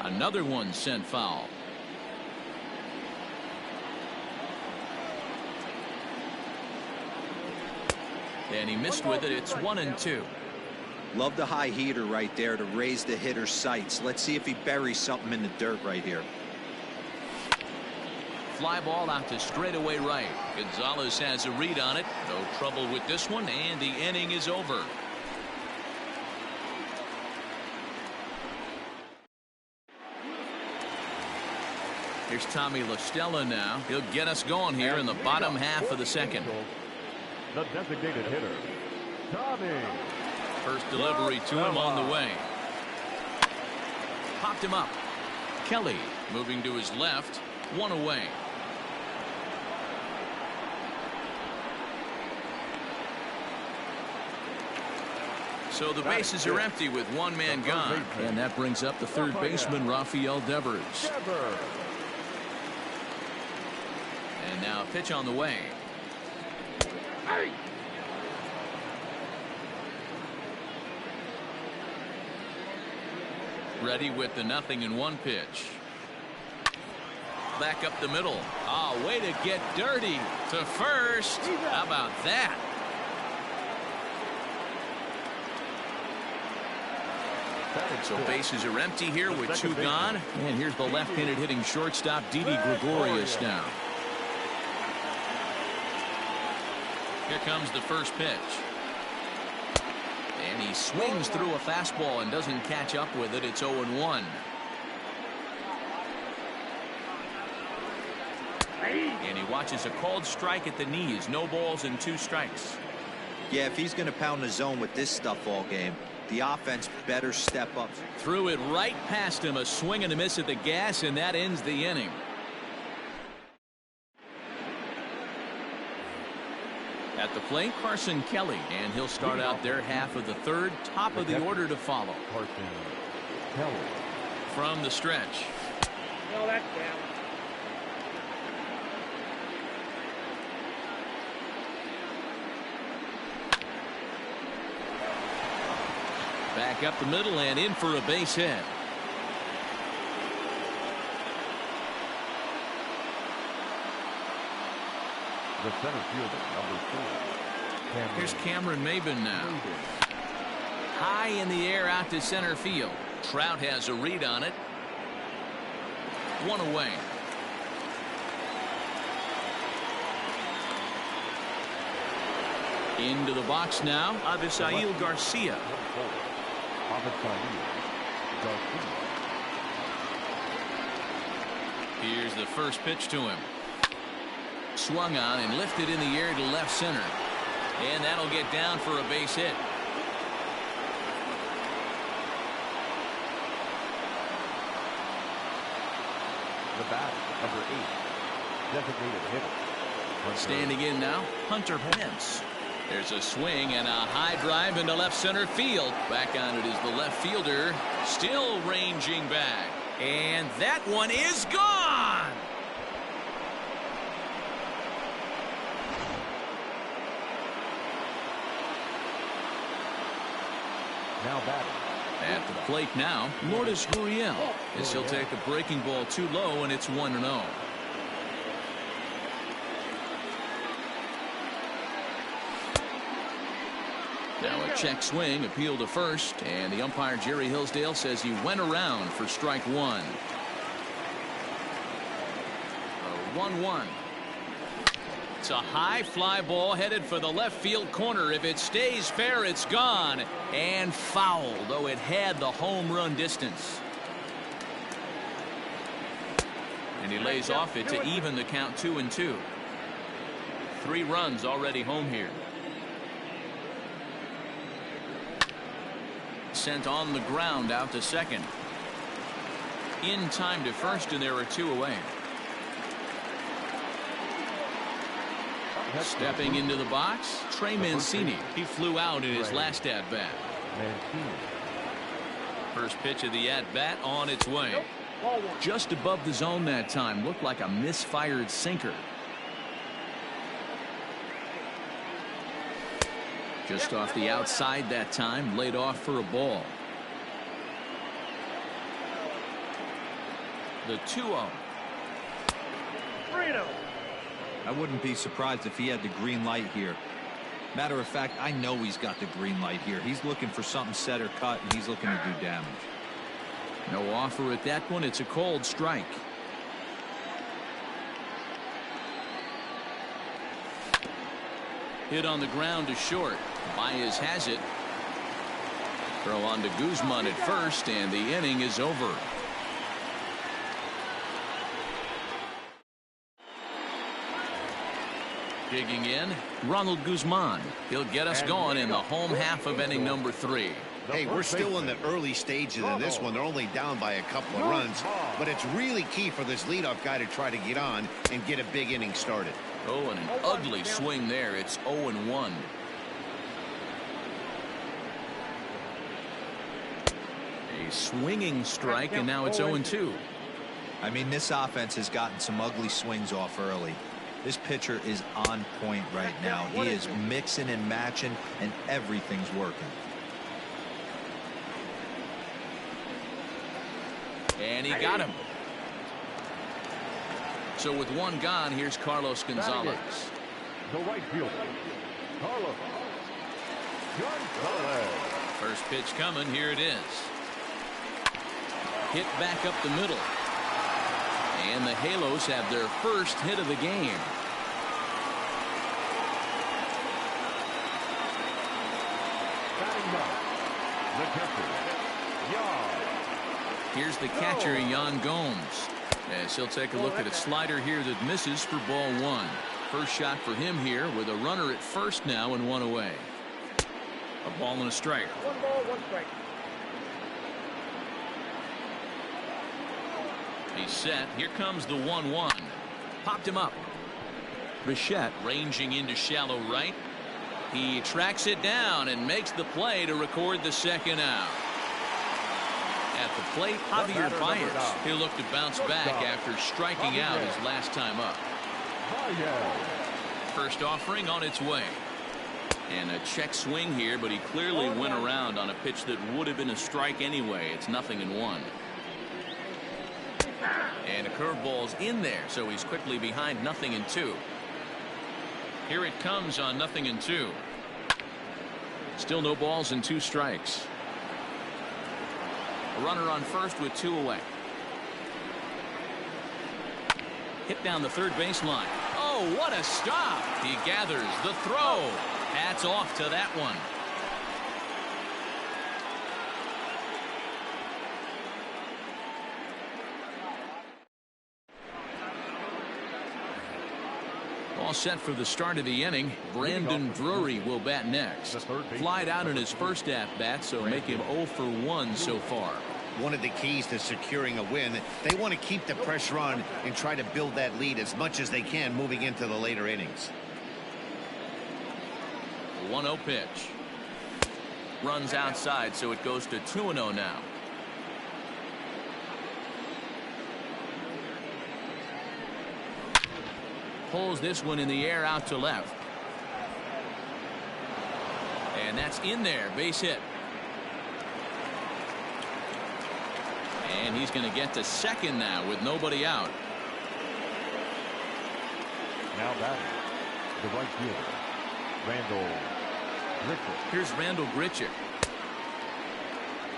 Another one sent foul. And he missed with it. It's 1-2. Love the high heater right there to raise the hitter's sights. Let's see if he buries something in the dirt right here. Fly ball out to straightaway right. Gonzalez has a read on it. No trouble with this one, and the inning is over. Here's Tommy La Stella now. He'll get us going here in the bottom half of the second. The designated hitter, Tommy. First delivery to him on the way. Popped him up. Kelly moving to his left. 1 away. So the bases are empty with 1 man gone. And that brings up the third baseman, Rafael Devers. And now a pitch on the way. Ready with the 0-1 pitch. Back up the middle. Oh, way to get dirty to first. How about that? So bases are empty here with 2 gone. And here's the left-handed hitting shortstop, Didi Gregorius now. Here comes the first pitch. And he swings through a fastball and doesn't catch up with it. It's 0-1. And he watches a called strike at the knees. No balls and 2 strikes. Yeah, if he's going to pound the zone with this stuff all game, the offense better step up. Threw it right past him. A swing and a miss at the gas, and that ends the inning. At the plate, Carson Kelly, and he'll start out their half of the third. Top of the order to follow. Carson Kelly. From the stretch. No, that's down. Back up the middle and in for a base hit. The center fielder, number 4. Here's Cameron Maben now. High in the air out to center field. Trout has a read on it. 1 away. Into the box now, Avisail Garcia. Here's the first pitch to him. Swung on and lifted in the air to left center. And that'll get down for a base hit. The bat, number 8. Designated hitter. Standing in now, Hunter Pence. There's a swing and a high drive into left center field. Back on it is the left fielder, still ranging back. And that one is gone. Now batting. At the plate now, Lourdes Gurriel. As he'll take a breaking ball too low, and it's 1-0. Now a check swing, appeal to first, and the umpire Jerry Hillsdale says he went around for strike 1. 1-1. It's a high fly ball headed for the left field corner. If it stays fair, it's gone and foul, though it had the home run distance. And he lays off it to even the count 2-2. 3 runs already home here. Sent on the ground out to second. In time to first, and there are 2 away. Stepping into the box, Trey Mancini. He flew out in his last at-bat. First pitch of the at-bat on its way. Just above the zone that time. Looked like a misfired sinker. Just off the outside that time, laid off for a ball. The 2-0. I wouldn't be surprised if he had the green light here. Matter of fact, I know he's got the green light here. He's looking for something set or cut, and he's looking to do damage. No offer at that one. It's a cold strike. Hit on the ground to short. Baez has it. Throw on to Guzman at first, and the inning is over. Digging in, Ronald Guzman. He'll get us going in the home half of inning number 3. Hey, we're still in the early stages of this one. They're only down by a couple of runs, but it's really key for this leadoff guy to try to get on and get a big inning started. Oh, and an ugly swing there. It's 0-1. A swinging strike, and now it's 0-2. I mean, this offense has gotten some ugly swings off early. This pitcher is on point right now. He is mixing and matching, and everything's working. And he got him. So with 1 gone, here's Carlos Gonzalez. The right fielder, Carlos Gonzalez. First pitch coming. Here it is. Hit back up the middle. And the Halos have their first hit of the game. Batting up, the catcher, Jan. Here's the catcher, Jan Gomes. As he'll take a look at a slider here that misses for ball one. First shot for him here with a runner at first now and one away. A ball and a strike. 1 ball, 1 strike. He's set. Here comes the 1-1. Popped him up. Bichette ranging into shallow right. He tracks it down and makes the play to record the second out. At the plate, Javier Baez. He'll look to bounce back after striking out his last time up. First offering on its way. And a check swing here, but he clearly went around on a pitch that would have been a strike anyway. It's 0-1. And a curveball's in there, so he's quickly behind 0-2. Here it comes on 0-2. Still no balls and 2 strikes. A runner on first with 2 away. Hit down the third baseline. Oh, what a stop! He gathers the throw. Hats off to that one. All set for the start of the inning. Brandon Drury will bat next. Flied out in his first at-bat, so make him 0 for 1 so far. One of the keys to securing a win, they want to keep the pressure on and try to build that lead as much as they can moving into the later innings. 1-0 pitch. Runs outside, so it goes to 2-0 now. Pulls this one in the air out to left. And that's in there. Base hit. And he's going to get to second now with nobody out. Now batting, the right fielder, Randall Grichuk. Here's Randall Grichuk.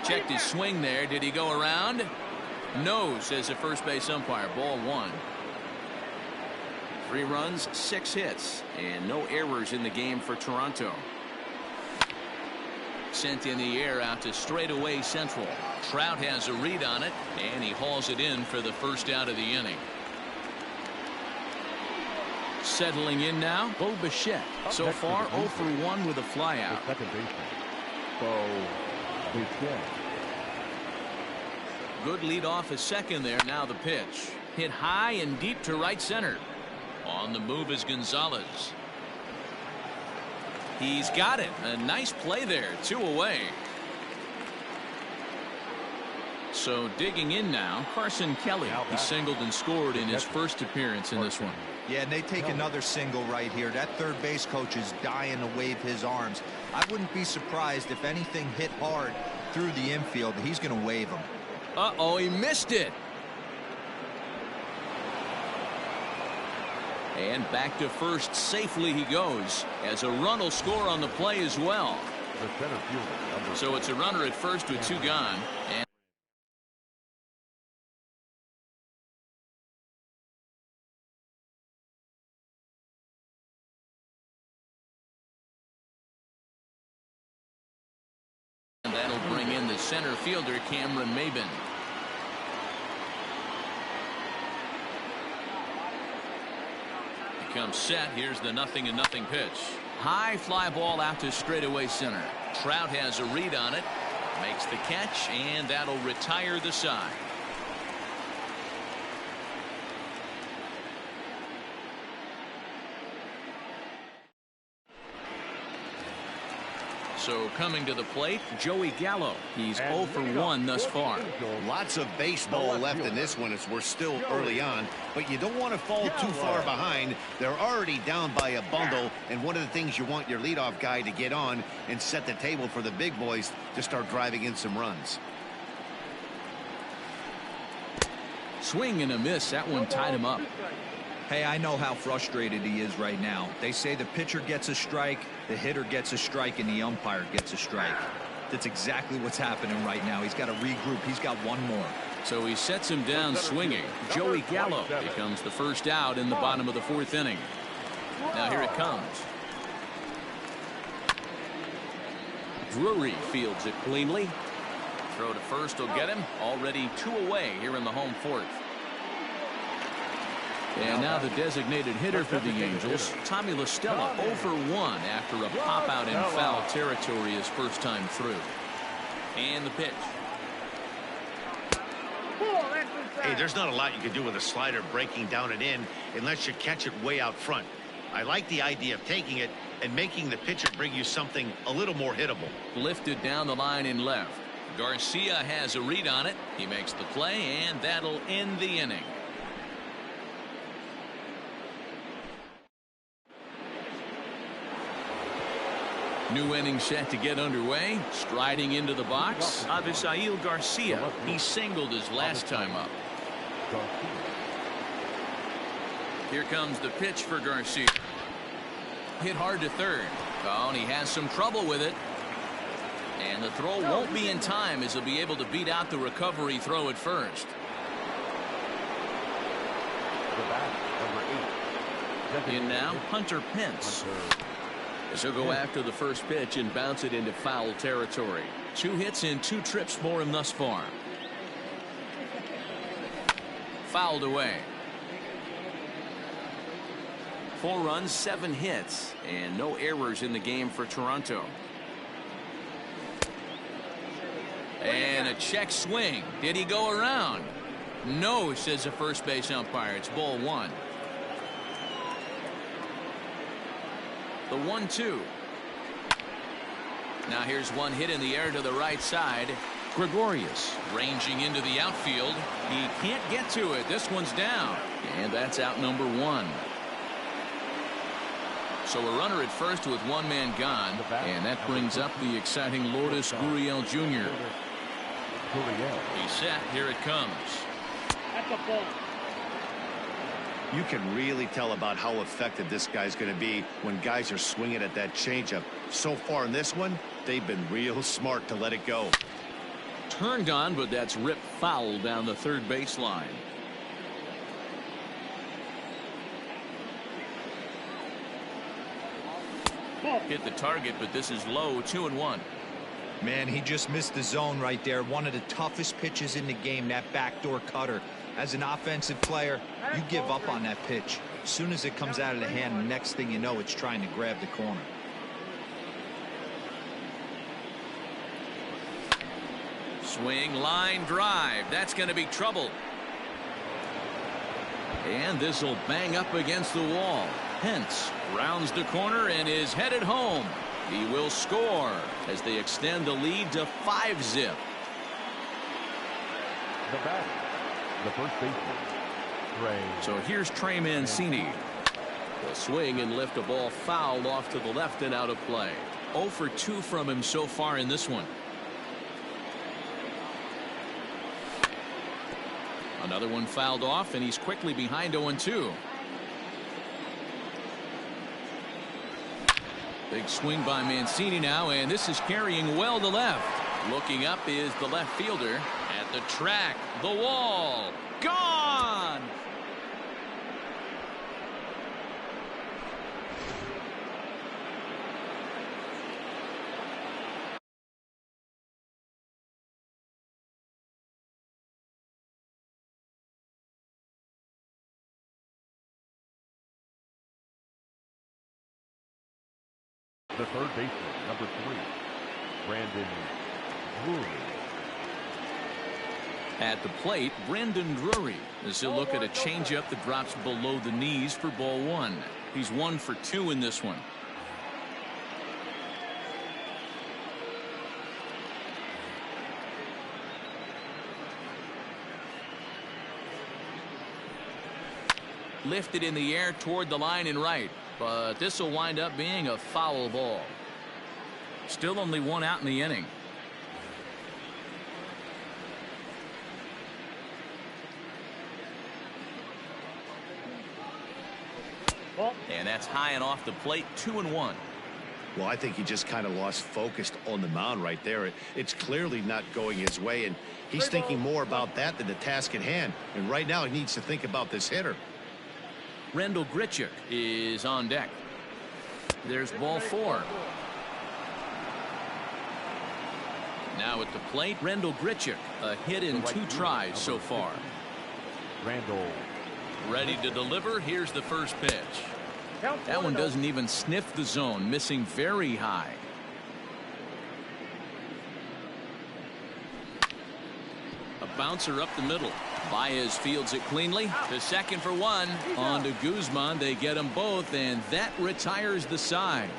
Checked his swing there. Did he go around? No, says the first base umpire. Ball 1. 3 runs, 6 hits, and no errors in the game for Toronto. Sent in the air out to straightaway central. Trout has a read on it, and he hauls it in for the first out of the inning. Settling in now, Bo Bichette. So far, 0 for 1 with a flyout. The second baseman, Bo Bichette. Good lead off a second there. Now the pitch. Hit high and deep to right center. On the move is Gonzalez. He's got it. A nice play there. 2 away. So digging in now, Carson Kelly. He singled and scored in his first appearance in this one. Yeah, and they take another single right here. That third base coach is dying to wave his arms. I wouldn't be surprised if anything hit hard through the infield. He's going to wave them. Uh-oh, he missed it. And back to first safely he goes, as a run will score on the play as well. The center fielder, So it's a runner at first with 2 gone. And that'll bring in the center fielder, Cameron Maben. Comes set. Here's the 0-0 pitch. High fly ball out to straightaway center. Trout has a read on it. Makes the catch, and that'll retire the side. So coming to the plate, Joey Gallo. He's 0 for 1 thus far. Lots of baseball left in this one as we're still early on, but you don't want to fall too far behind. They're already down by a bundle, and one of the things you want your leadoff guy to get on and set the table for the big boys to start driving in some runs. Swing and a miss. That one tied him up. Hey, I know how frustrated he is right now. They say the pitcher gets a strike, the hitter gets a strike, and the umpire gets a strike. That's exactly what's happening right now. He's got to regroup. He's got 1 more. So he sets him down swinging. Joey Gallo becomes the first out in the bottom of the 4th inning. Now here it comes. Drury fields it cleanly. Throw to first will get him. Already 2 away here in the home 4th. And now the designated hitter for the Angels, Tommy La Stella, 0 for 1 after a pop out in foul territory his first time through. And the pitch. Hey, there's not a lot you can do with a slider breaking down and in unless you catch it way out front. I like the idea of taking it and making the pitcher bring you something a little more hittable. Lifted down the line in left. Garcia has a read on it. He makes the play, and that'll end the inning. New inning set to get underway. Striding into the box, Avisail Garcia. He singled his last time up. Here comes the pitch for Garcia. Hit hard to third. Oh, and he has some trouble with it. And the throw won't be in time as he'll be able to beat out the recovery throw at first. In now, Hunter Pence. As he'll go after the first pitch and bounce it into foul territory. 2 hits and 2 trips for him thus far. Fouled away. 4 runs, 7 hits, and no errors in the game for Toronto. And a check swing. Did he go around? No, says the first base umpire. It's ball 1. The 1-2. Now here's one hit in the air to the right side. Gregorius ranging into the outfield. He can't get to it. This one's down. And that's out number 1. So a runner at first with 1 man gone. And that brings up the exciting Lourdes Gurriel Jr. He's set. Here it comes. That's a ball. You can really tell about how effective this guy's going to be when guys are swinging at that changeup. So far in this one, they've been real smart to let it go. Turned on, but that's ripped foul down the third baseline. Hit the target, but this is low. 2-1. Man, he just missed the zone right there. One of the toughest pitches in the game, that backdoor cutter. As an offensive player, you give up on that pitch. As soon as it comes out of the hand, the next thing you know, it's trying to grab the corner. Swing, line, drive. That's going to be trouble. And this will bang up against the wall. Pence rounds the corner and is headed home. He will score as they extend the lead to 5-zip. The batter, the first baseman, Trey. So here's Trey Mancini. The swing and lift a ball fouled off to the left and out of play. 0 for 2 from him so far in this one. Another one fouled off, and he's quickly behind 0-2. Big swing by Mancini now, and this is carrying well to left. Looking up is the left fielder at the track. The wall. Gone! The third baseman, number 3, Brandon Drury. At the plate, Brandon Drury as he'll look at a changeup that drops below the knees for ball 1. He's 1 for 2 in this one. Lifted in the air toward the line and right. But this will wind up being a foul ball. Still only 1 out in the inning. And that's high and off the plate. 2-1. Well, I think he just kind of lost focus on the mound right there. It's clearly not going his way, and he's thinking more about that than the task at hand. And right now, he needs to think about this hitter. Rendell Grichuk is on deck. There's ball 4. Now at the plate, Rendell Grichuk, a hit in 2 tries so far. Randall. Ready to deliver. Here's the first pitch. That one doesn't even sniff the zone, missing very high. A bouncer up the middle. Baez fields it cleanly to second for 1. On to Guzman. They get them both, and that retires the side.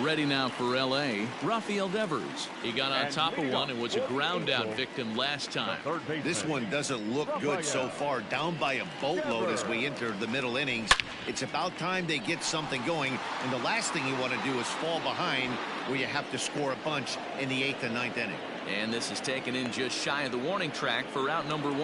Ready now for L.A., Rafael Devers. He got on top of one and was a ground out victim last time. This one doesn't look good so far. Down by a boatload as we enter the middle innings. It's about time they get something going, and the last thing you want to do is fall behind where you have to score a bunch in the 8th and 9th inning. And this is taken in just shy of the warning track for out number 1.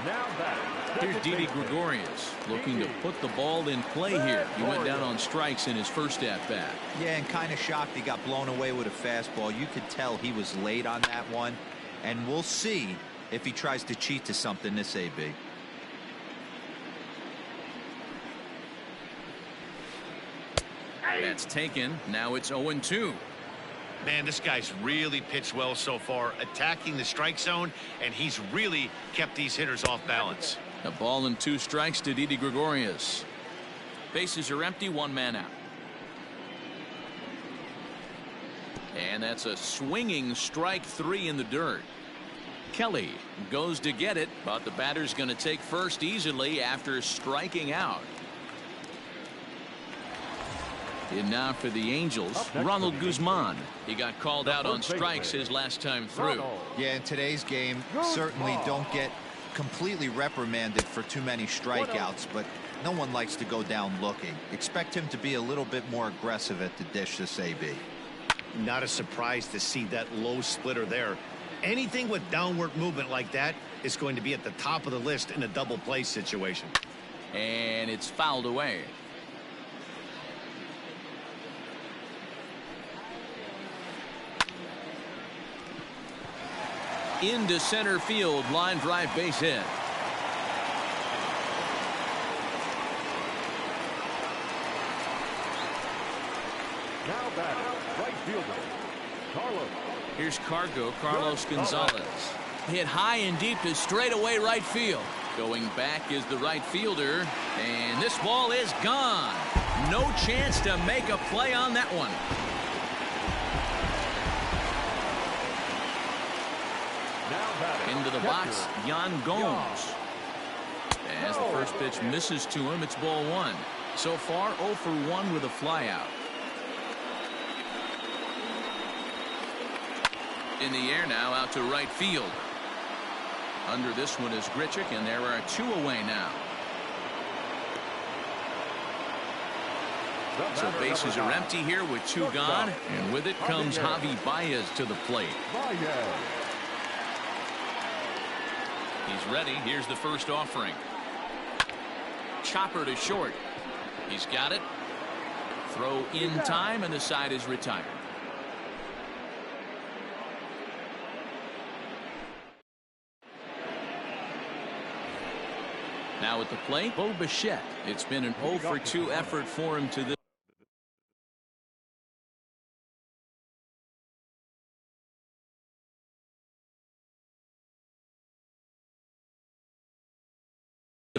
Now back. Here's Didi Gregorius looking to put the ball in play here. He went down on strikes in his first at-bat. Yeah, and kind of shocked he got blown away with a fastball. You could tell he was late on that one, and we'll see if he tries to cheat to something this AB. That's taken. Now it's 0-2. Man, this guy's really pitched well so far, attacking the strike zone, and he's really kept these hitters off balance. A ball and 2 strikes to Didi Gregorius. Bases are empty, 1 man out. And that's a swinging strike 3 in the dirt. Kelly goes to get it, but the batter's going to take first easily after striking out. In now for the Angels, Ronald Guzman. He got called out on strikes his last time through. Yeah, in today's game, certainly don't get completely reprimanded for too many strikeouts, but no one likes to go down looking. Expect him to be a little bit more aggressive at the dish this AB. Not a surprise to see that low splitter there. Anything with downward movement like that is going to be at the top of the list in a double play situation. And it's fouled away. Into center field, line drive, base hit. Now back. Right fielder. Carlos. Here's Carlos Gonzalez. Hit high and deep to straightaway right field. Going back is the right fielder, and this ball is gone. No chance to make a play on that one. Into the box, Yan Gomes. As the first pitch misses to him, it's ball 1. So far, 0 for 1 with a flyout. In the air now, out to right field. Under this one is Grichuk, and there are 2 away now. So bases are empty here with 2 gone, and with it comes Javi Baez to the plate. He's ready. Here's the first offering. Chopper to short. He's got it. Throw in time, and the side is retired. Now at the plate, Bo Bichette. It's been an 0 for 2 effort for him to this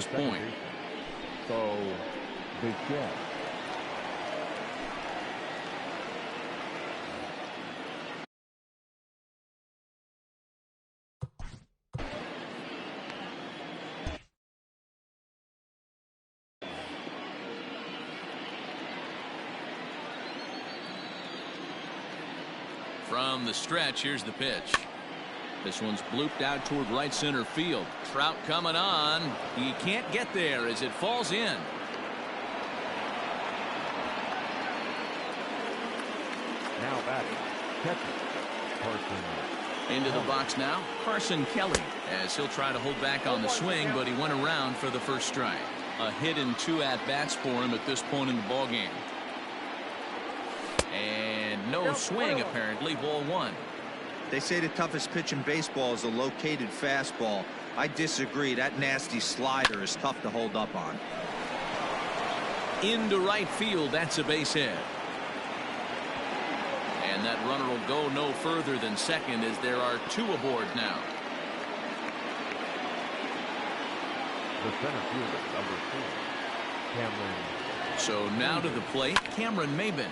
point. So, Bichette. From the stretch, here's the pitch. This one's blooped out toward right center field. Trout coming on. He can't get there as it falls in. Now batting. Catcher. Carson Into the box now, Carson Kelly, as he'll try to hold back on the swing, but he went around for the first strike. A hit and 2 at-bats for him at this point in the ballgame. And no swing, apparently, ball 1. They say the toughest pitch in baseball is a located fastball. I disagree. That nasty slider is tough to hold up on. Into right field, that's a base hit. And that runner will go no further than second as there are 2 aboard now. The center fielder, number 4, Cameron. So now to the plate, Cameron Maben,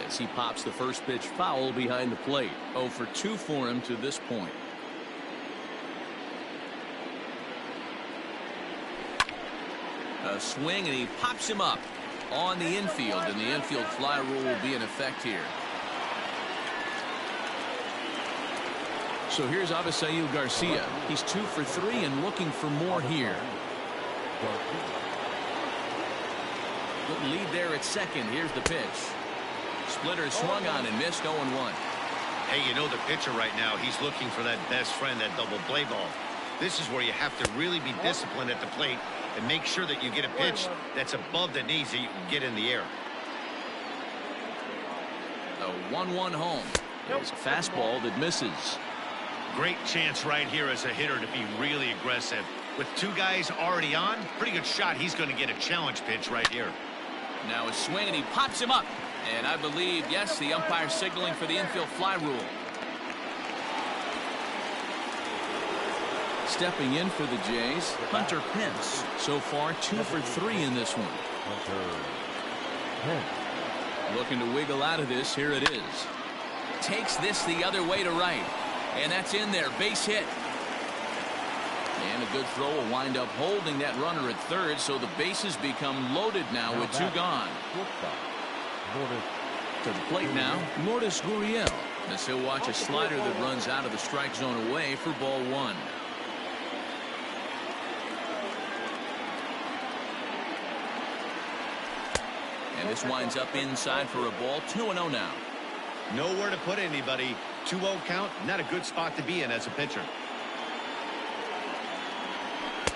as he pops the first pitch foul behind the plate. 0 for 2 for him to this point. A swing, and he pops him up on the infield, and the infield fly rule will be in effect here. So here's Avisail Garcia. He's 2 for 3 and looking for more here. Good lead there at second. Here's the pitch. Splitter swung on and missed. 0-1. Hey, you know the pitcher right now, he's looking for that best friend, that double play ball. This is where you have to really be disciplined at the plate and make sure that you get a pitch that's above the knees that you can get in the air. A 1-1 home. There's a fastball that misses. Great chance right here as a hitter to be really aggressive. With 2 guys already on, pretty good shot. He's going to get a challenge pitch right here. Now a swing, and he pops him up. And I believe, yes, the umpire signaling for the infield fly rule. Stepping in for the Jays, Hunter Pence. So far, 2 for 3 in this one. Hunter Pence. Looking to wiggle out of this. Here it is. Takes this the other way to right. And that's in there. Base hit. And a good throw will wind up holding that runner at third, so the bases become loaded now with 2 gone. To the plate now, Lourdes Gurriel, as he'll watch a slider that runs out of the strike zone away for ball 1. And this winds up inside for a ball. 2-0 now. Nowhere to put anybody. 2-0 count, not a good spot to be in as a pitcher.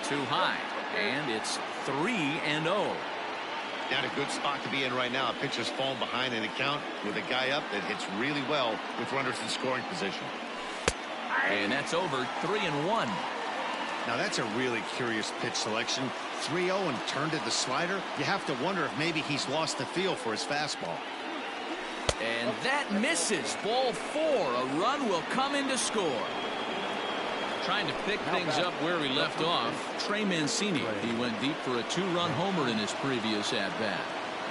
Too high, and it's 3-0. Not a good spot to be in right now. A pitcher's falling behind in the count with a guy up that hits really well with runners in scoring position. And that's over. 3-1. Now that's a really curious pitch selection. 3-0 and turned to the slider. You have to wonder if maybe he's lost the feel for his fastball. And that misses. Ball 4. A run will come in to score. Trying to pick things up where we left off, Trey Mancini. He went deep for a 2-run homer in his previous at-bat.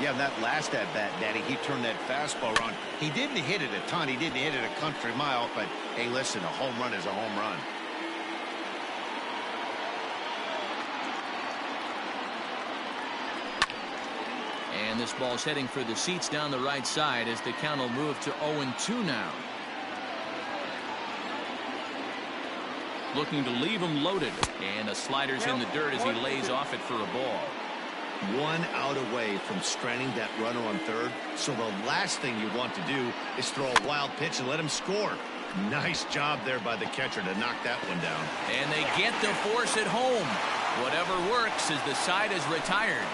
Yeah, that last at-bat, Daddy, he turned that fastball around. He didn't hit it a ton. He didn't hit it a country mile, but hey, listen, a home run is a home run. And this ball's heading for the seats down the right side as the count will move to 0-2 now. Looking to leave him loaded, and the slider's in the dirt as he lays off it for a ball. 1 out away from stranding that runner on third, so the last thing you want to do is throw a wild pitch and let him score. Nice job there by the catcher to knock that one down. And they get the force at home. Whatever works as the side is retired.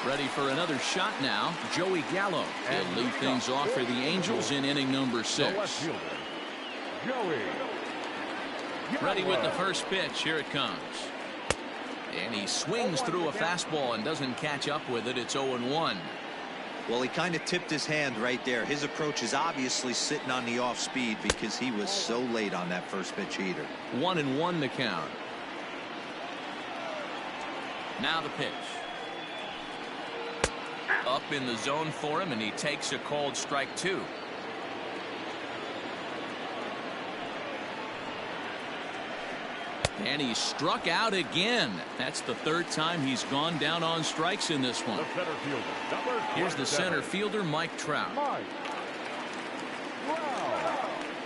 Ready for another shot now, Joey Gallo. He'll lead things off for the Angels in inning number 6. Ready with the first pitch. Here it comes. And he swings through a fastball and doesn't catch up with it. It's 0-1. Well, he kind of tipped his hand right there. His approach is obviously sitting on the off speed because he was so late on that first pitch heater. 1-1 the count. Now the pitch. Up in the zone for him, and he takes a called strike 2. And he struck out again. That's the 3rd time he's gone down on strikes in this one. Here's the center fielder, Mike Trout.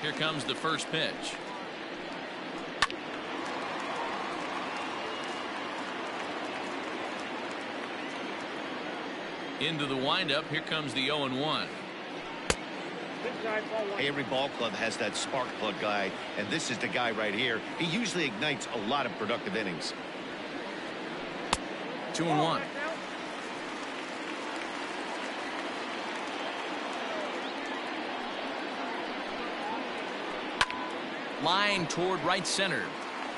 Here comes the first pitch. Into the windup. Here comes the 0-1. Inside ball one. Hey, every ball club has that spark plug guy, and this is the guy right here. He usually ignites a lot of productive innings. 2-1. Line toward right center.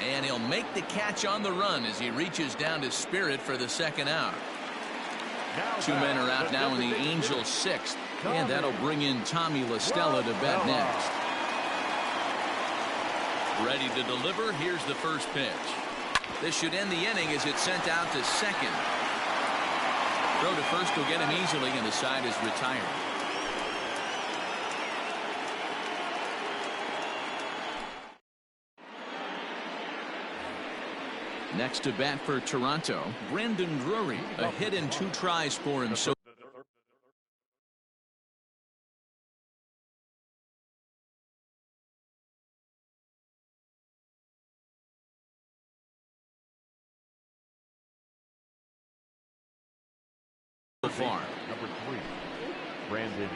And he'll make the catch on the run as he reaches down to Spirit for the second out. Two men are out now in the Angels' sixth. And that'll bring in Tommy LaStella to bat next. Ready to deliver. Here's the first pitch. This should end the inning as it's sent out to second. Throw to first will get him easily, and the side is retired. Next to bat for Toronto, Brandon Drury. A hit and 2 tries for him so far. Number 3, Brandon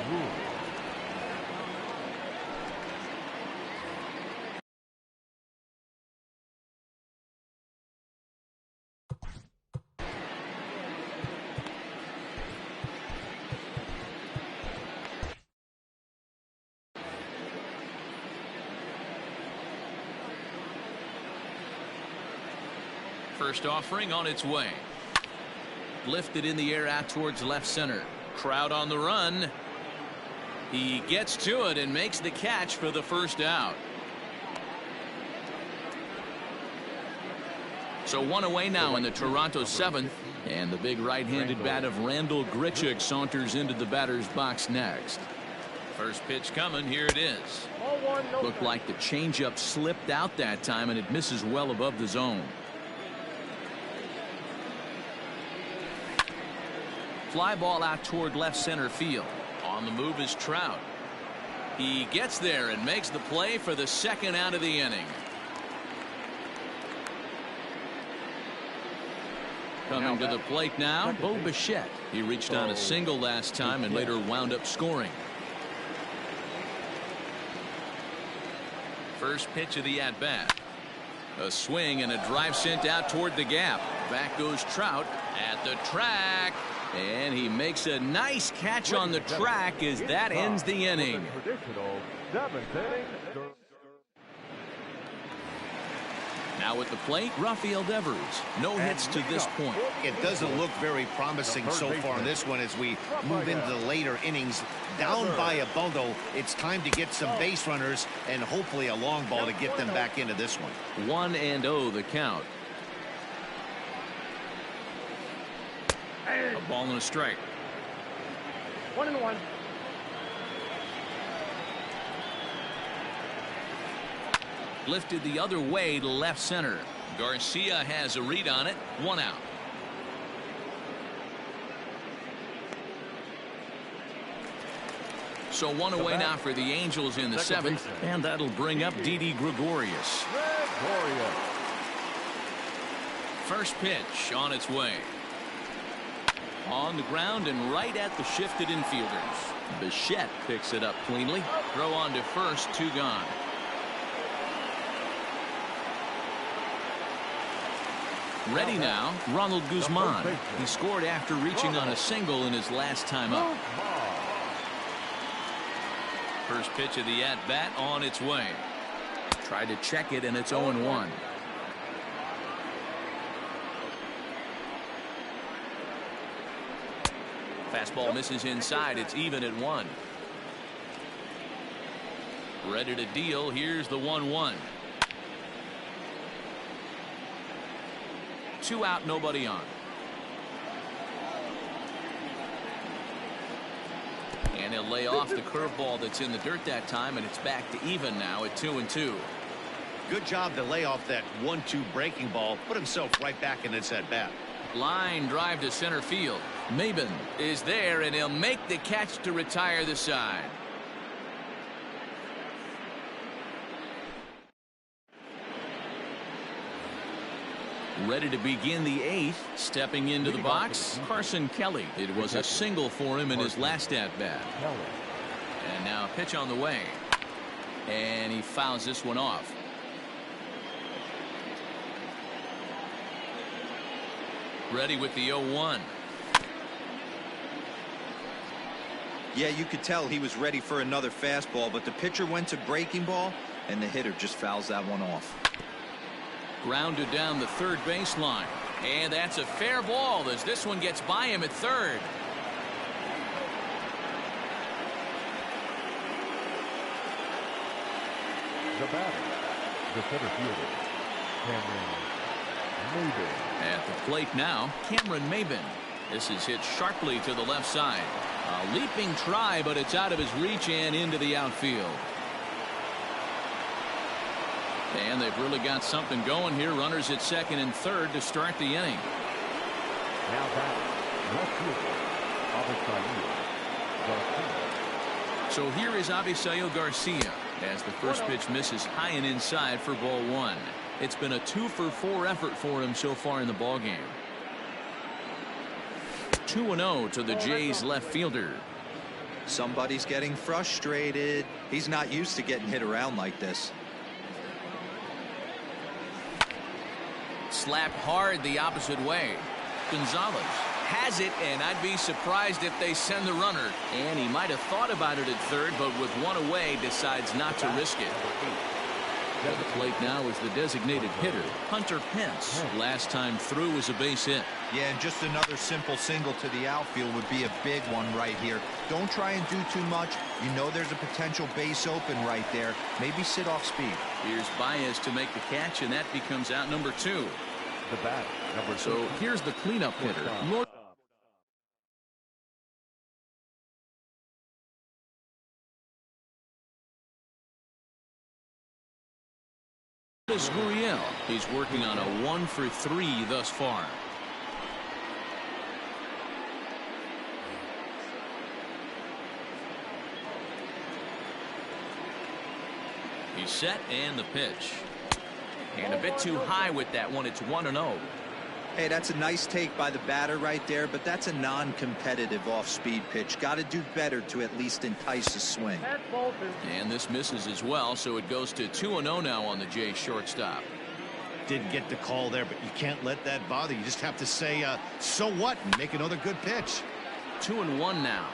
Drury. First offering on its way. Lifted in the air out towards left center. Crowd on the run. He gets to it and makes the catch for the first out. So one away now in the Toronto seventh. And the big right-handed bat of Randall Grichuk saunters into the batter's box next. First pitch coming. Here it is. Looked like the changeup slipped out that time, and it misses well above the zone. Fly ball out toward left center field. On the move is Trout. He gets there and makes the play for the second out of the inning. Coming to the plate now, Bo Bichette. He reached on a single last time and later wound up scoring. First pitch of the at-bat. A swing and a drive sent out toward the gap. Back goes Trout at the track. And he makes a nice catch on the track as that ends the inning. Now at the plate, Rafael Devers. No hits to this point. It doesn't look very promising so far in this one as we move into the later innings. Down by a bundle, it's time to get some base runners and hopefully a long ball to get them back into this one. 1-0 the count. A ball and a strike. 1-1. Lifted the other way to left center. Garcia has a read on it. 1 out. So 1 away now for the Angels in the seventh, and that'll bring up Didi Gregorius. First pitch on its way. On the ground and right at the shifted infielders. Bichette picks it up cleanly. Throw on to first, 2 gone. Ready now, Ronald Guzman. He scored after reaching on a single in his last time up. First pitch of the at-bat on its way. Tried to check it, and it's 0-1. Fastball misses inside. It's even at 1. Ready to deal. Here's the 1-1. 2 out, nobody on. And he'll lay off the curveball that's in the dirt that time, and it's back to even now at 2-2. Good job to lay off that 1-2 breaking ball. Put himself right back in its at-bat. Line drive to center field. Maben is there, and he'll make the catch to retire the side. Ready to begin the 8th. Stepping into the box, Carson Kelly. It was a single for him in his last at-bat. And now a pitch on the way. And he fouls this one off. Ready with the 0-1. Yeah, you could tell he was ready for another fastball, but the pitcher went to breaking ball, and the hitter just fouls that one off. Grounded down the third baseline. And that's a fair ball as this one gets by him at third. The batter, the center fielder, Cameron Maybin. At the plate now, Cameron Maybin. This is hit sharply to the left side. A leaping try, but it's out of his reach and into the outfield. And they've really got something going here. Runners at second and third to start the inning. Now batting, left fielder, Avisail Garcia. So here is Avisail Garcia as the first pitch misses high and inside for ball one. It's been a 2-for-4 effort for him so far in the ballgame. 2-0 to the Jays left fielder. Somebody's getting frustrated. He's not used to getting hit around like this. Slapped hard the opposite way. Gonzalez has it, and I'd be surprised if they send the runner. And he might have thought about it at third, but with one away, decides not to risk it. At the plate now is the designated hitter, Hunter Pence. Last time through was a base hit. Yeah, and just another simple single to the outfield would be a big one right here. Don't try and do too much. You know there's a potential base open right there. Maybe sit off speed. Here's Baez to make the catch, and that becomes out number 2. The bat, number So here's the cleanup hitter. Gurriel. He's working on a 1-for-3 thus far. He's set and the pitch. And a bit too high with that one. It's 1-0. Hey, that's a nice take by the batter right there, but that's a non-competitive off-speed pitch. Got to do better to at least entice a swing. And this misses as well, so it goes to 2-0 now on the Jays shortstop. Didn't get the call there, but you can't let that bother. You just have to say, so what, and make another good pitch. 2-1 now.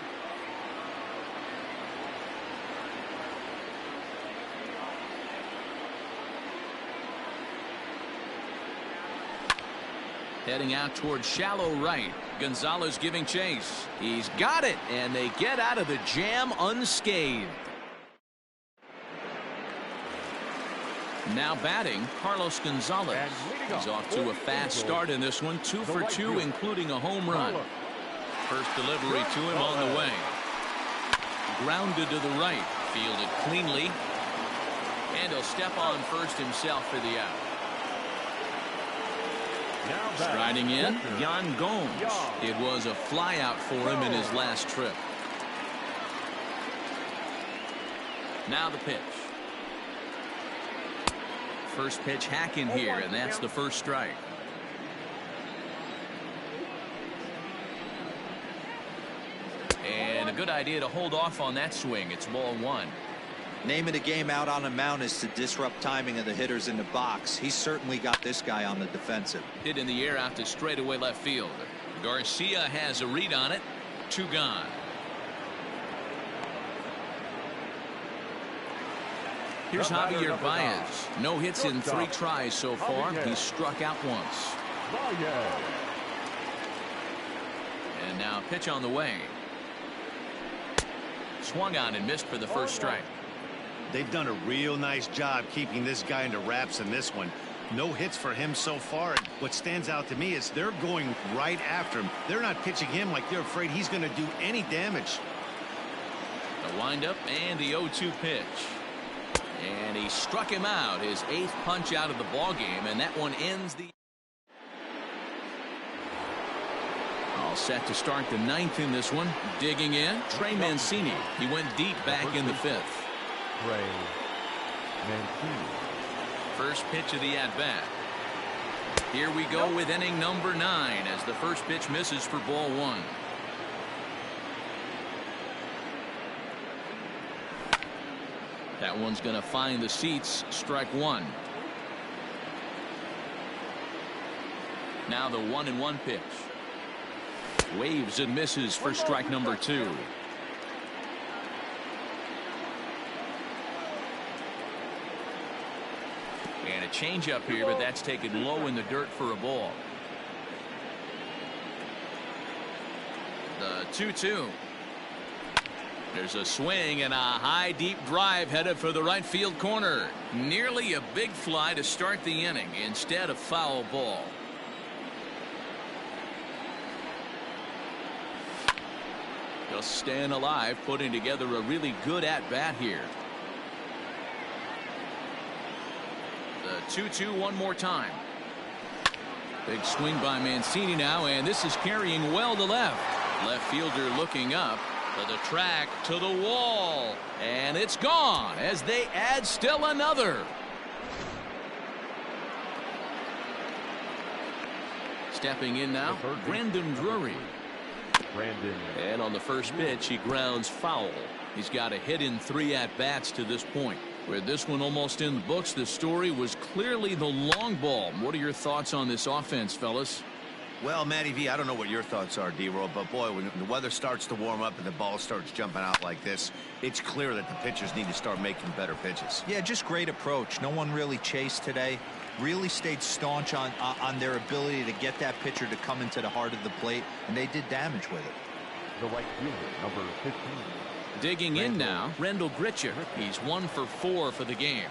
Heading out towards shallow right. Gonzalez giving chase. He's got it, and they get out of the jam unscathed. Now batting, Carlos Gonzalez. He's off to a fast start in this one. 2 for 2, including a home run. First delivery to him on the way. Grounded to the right. Fielded cleanly. And he'll step on first himself for the out. Striding in, Yan Gomes. It was a flyout for him in his last trip. Now the pitch. First pitch hacking here, and that's the first strike. And a good idea to hold off on that swing. It's ball one. Name of the game out on a mound is to disrupt timing of the hitters in the box. He's certainly got this guy on the defensive. Hit in the air out to straightaway left field. Garcia has a read on it. 2 gone. Here's Javier Baez. No hits in 3 tries so far. He's struck out once. And now pitch on the way. Swung on and missed for the first strike. They've done a real nice job keeping this guy into wraps in this one. No hits for him so far. What stands out to me is they're going right after him. They're not pitching him like they're afraid he's going to do any damage. The windup and the 0-2 pitch. And he struck him out, his 8th punch out of the ball game, and that one ends the. All set to start the 9th in this one. Digging in, Trey Mancini. He went deep back in the 5th. Trey Mancini. First pitch of the at-bat. Here we go with inning number 9 as the first pitch misses for ball 1. That one's going to find the seats. Strike one. Now the 1-1 pitch. Waves and misses for strike number two. And a changeup here, but that's taken low in the dirt for a ball. The 2-2. There's a swing and a high deep drive headed for the right field corner. Nearly a big fly to start the inning. Instead, a foul ball. Just staying alive, putting together a really good at-bat here. The 2-2 one more time. Big swing by Mancini now, and this is carrying well to left. Left fielder looking up to the track, to the wall, and it's gone as they add still another. Stepping in now, Brandon Drury. And on the first pitch, he grounds foul. He's got a hit in 3 at-bats to this point. With this one almost in the books, the story was clearly the long ball. What are your thoughts on this offense, fellas? Well, Matty V, I don't know what your thoughts are, D-Roll, but boy, when the weather starts to warm up and the ball starts jumping out like this, it's clear that the pitchers need to start making better pitches. Yeah, just great approach. No one really chased today. Really stayed staunch on their ability to get that pitcher to come into the heart of the plate, and they did damage with it. The right fielder, number 15. Digging in now, Rendell Gritcher. He's 1 for 4 for the game.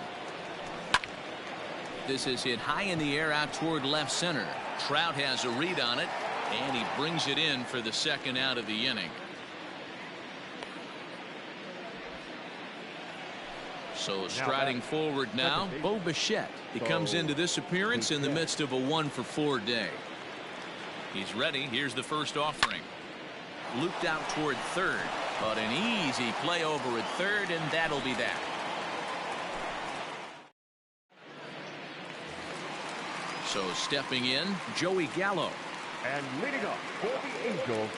This is hit high in the air out toward left center. Trout has a read on it, and he brings it in for the second out of the inning. So striding forward now, Bo Bichette. He comes into this appearance in the midst of a 1 for 4 day. He's ready. Here's the first offering. Looped out toward third, but an easy play over at third, and that'll be that. So stepping in, Joey Gallo. And leading up for the Angels,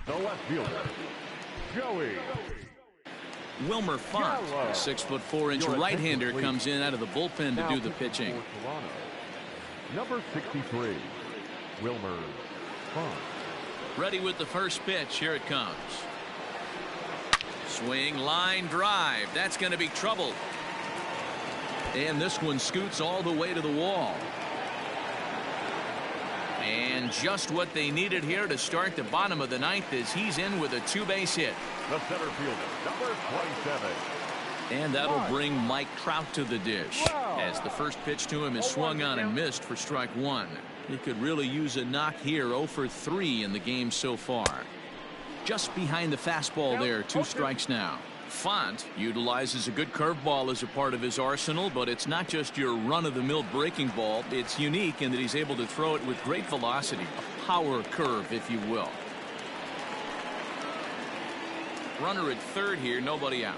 the left fielder, Joey. Wilmer Font, a 6'4" right-hander, comes in out of the bullpen to do the pitching. Number 63, Wilmer Font. Ready with the first pitch. Here it comes. Swing, line drive. That's going to be trouble. And this one scoots all the way to the wall. And just what they needed here to start the bottom of the ninth as he's in with a 2-base hit. The center fielder, number 27. And that'll bring Mike Trout to the dish. As the first pitch to him is swung on and missed for strike one. He could really use a knock here. 0 for 3 in the game so far. Just behind the fastball there. 2 strikes now. Font utilizes a good curveball as a part of his arsenal, but it's not just your run-of-the-mill breaking ball. It's unique in that he's able to throw it with great velocity, a power curve, if you will. Runner at third here, nobody out.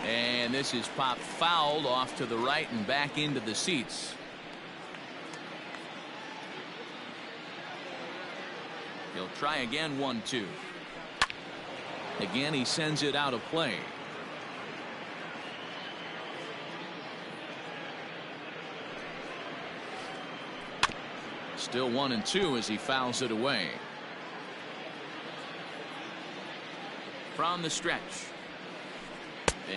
And this is popped fouled off to the right and back into the seats. He'll try again. 1-2. Again, he sends it out of play. Still 1-2 as he fouls it away. From the stretch.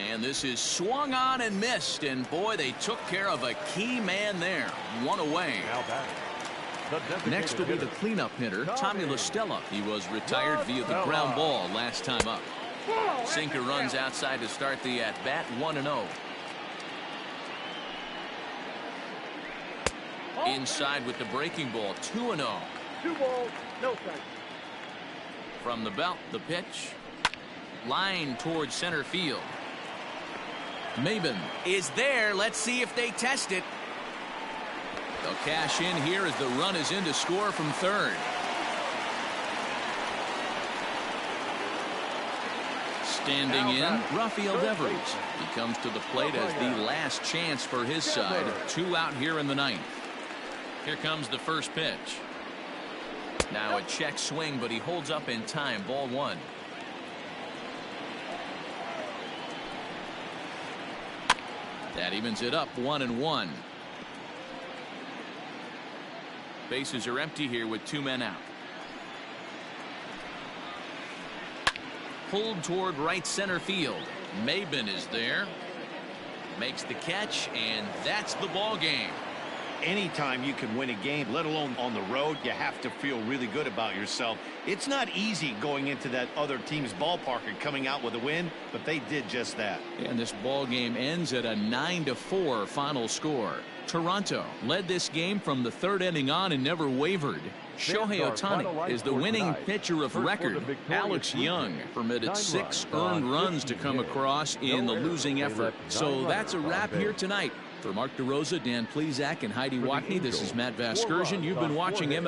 And this is swung on and missed. And boy, they took care of a key man there. 1 away. Next will be the cleanup hitter, Tommy La Stella. He was retired via the ground ball last time up. Sinker runs outside to start the at-bat. 1-0. Inside with the breaking ball. 2-0. 2 balls, no strikes. From the belt, the pitch. Line towards center field. Maben is there. Let's see if they test it. They'll cash in here as the run is in to score from third. Standing in, Rafael Devers. He comes to the plate as the last chance for his side. 2 out here in the ninth. Here comes the first pitch. Now a check swing, but he holds up in time. Ball one. That evens it up 1-1. Bases are empty here with 2 men out. Pulled toward right center field. Maben is there. Makes the catch, and that's the ball game. Anytime you can win a game, let alone on the road, you have to feel really good about yourself. It's not easy going into that other team's ballpark and coming out with a win, but they did just that. And this ball game ends at a 9-4 final score. Toronto led this game from the 3rd inning on and never wavered. Shohei Ohtani is the winning pitcher of record. Alex Young permitted 6 earned runs to come across in the losing effort. So that's a wrap here tonight. For Mark DeRosa, Dan Plezak, and Heidi Watney, this is Matt Vasgersian. You've been watching MLB.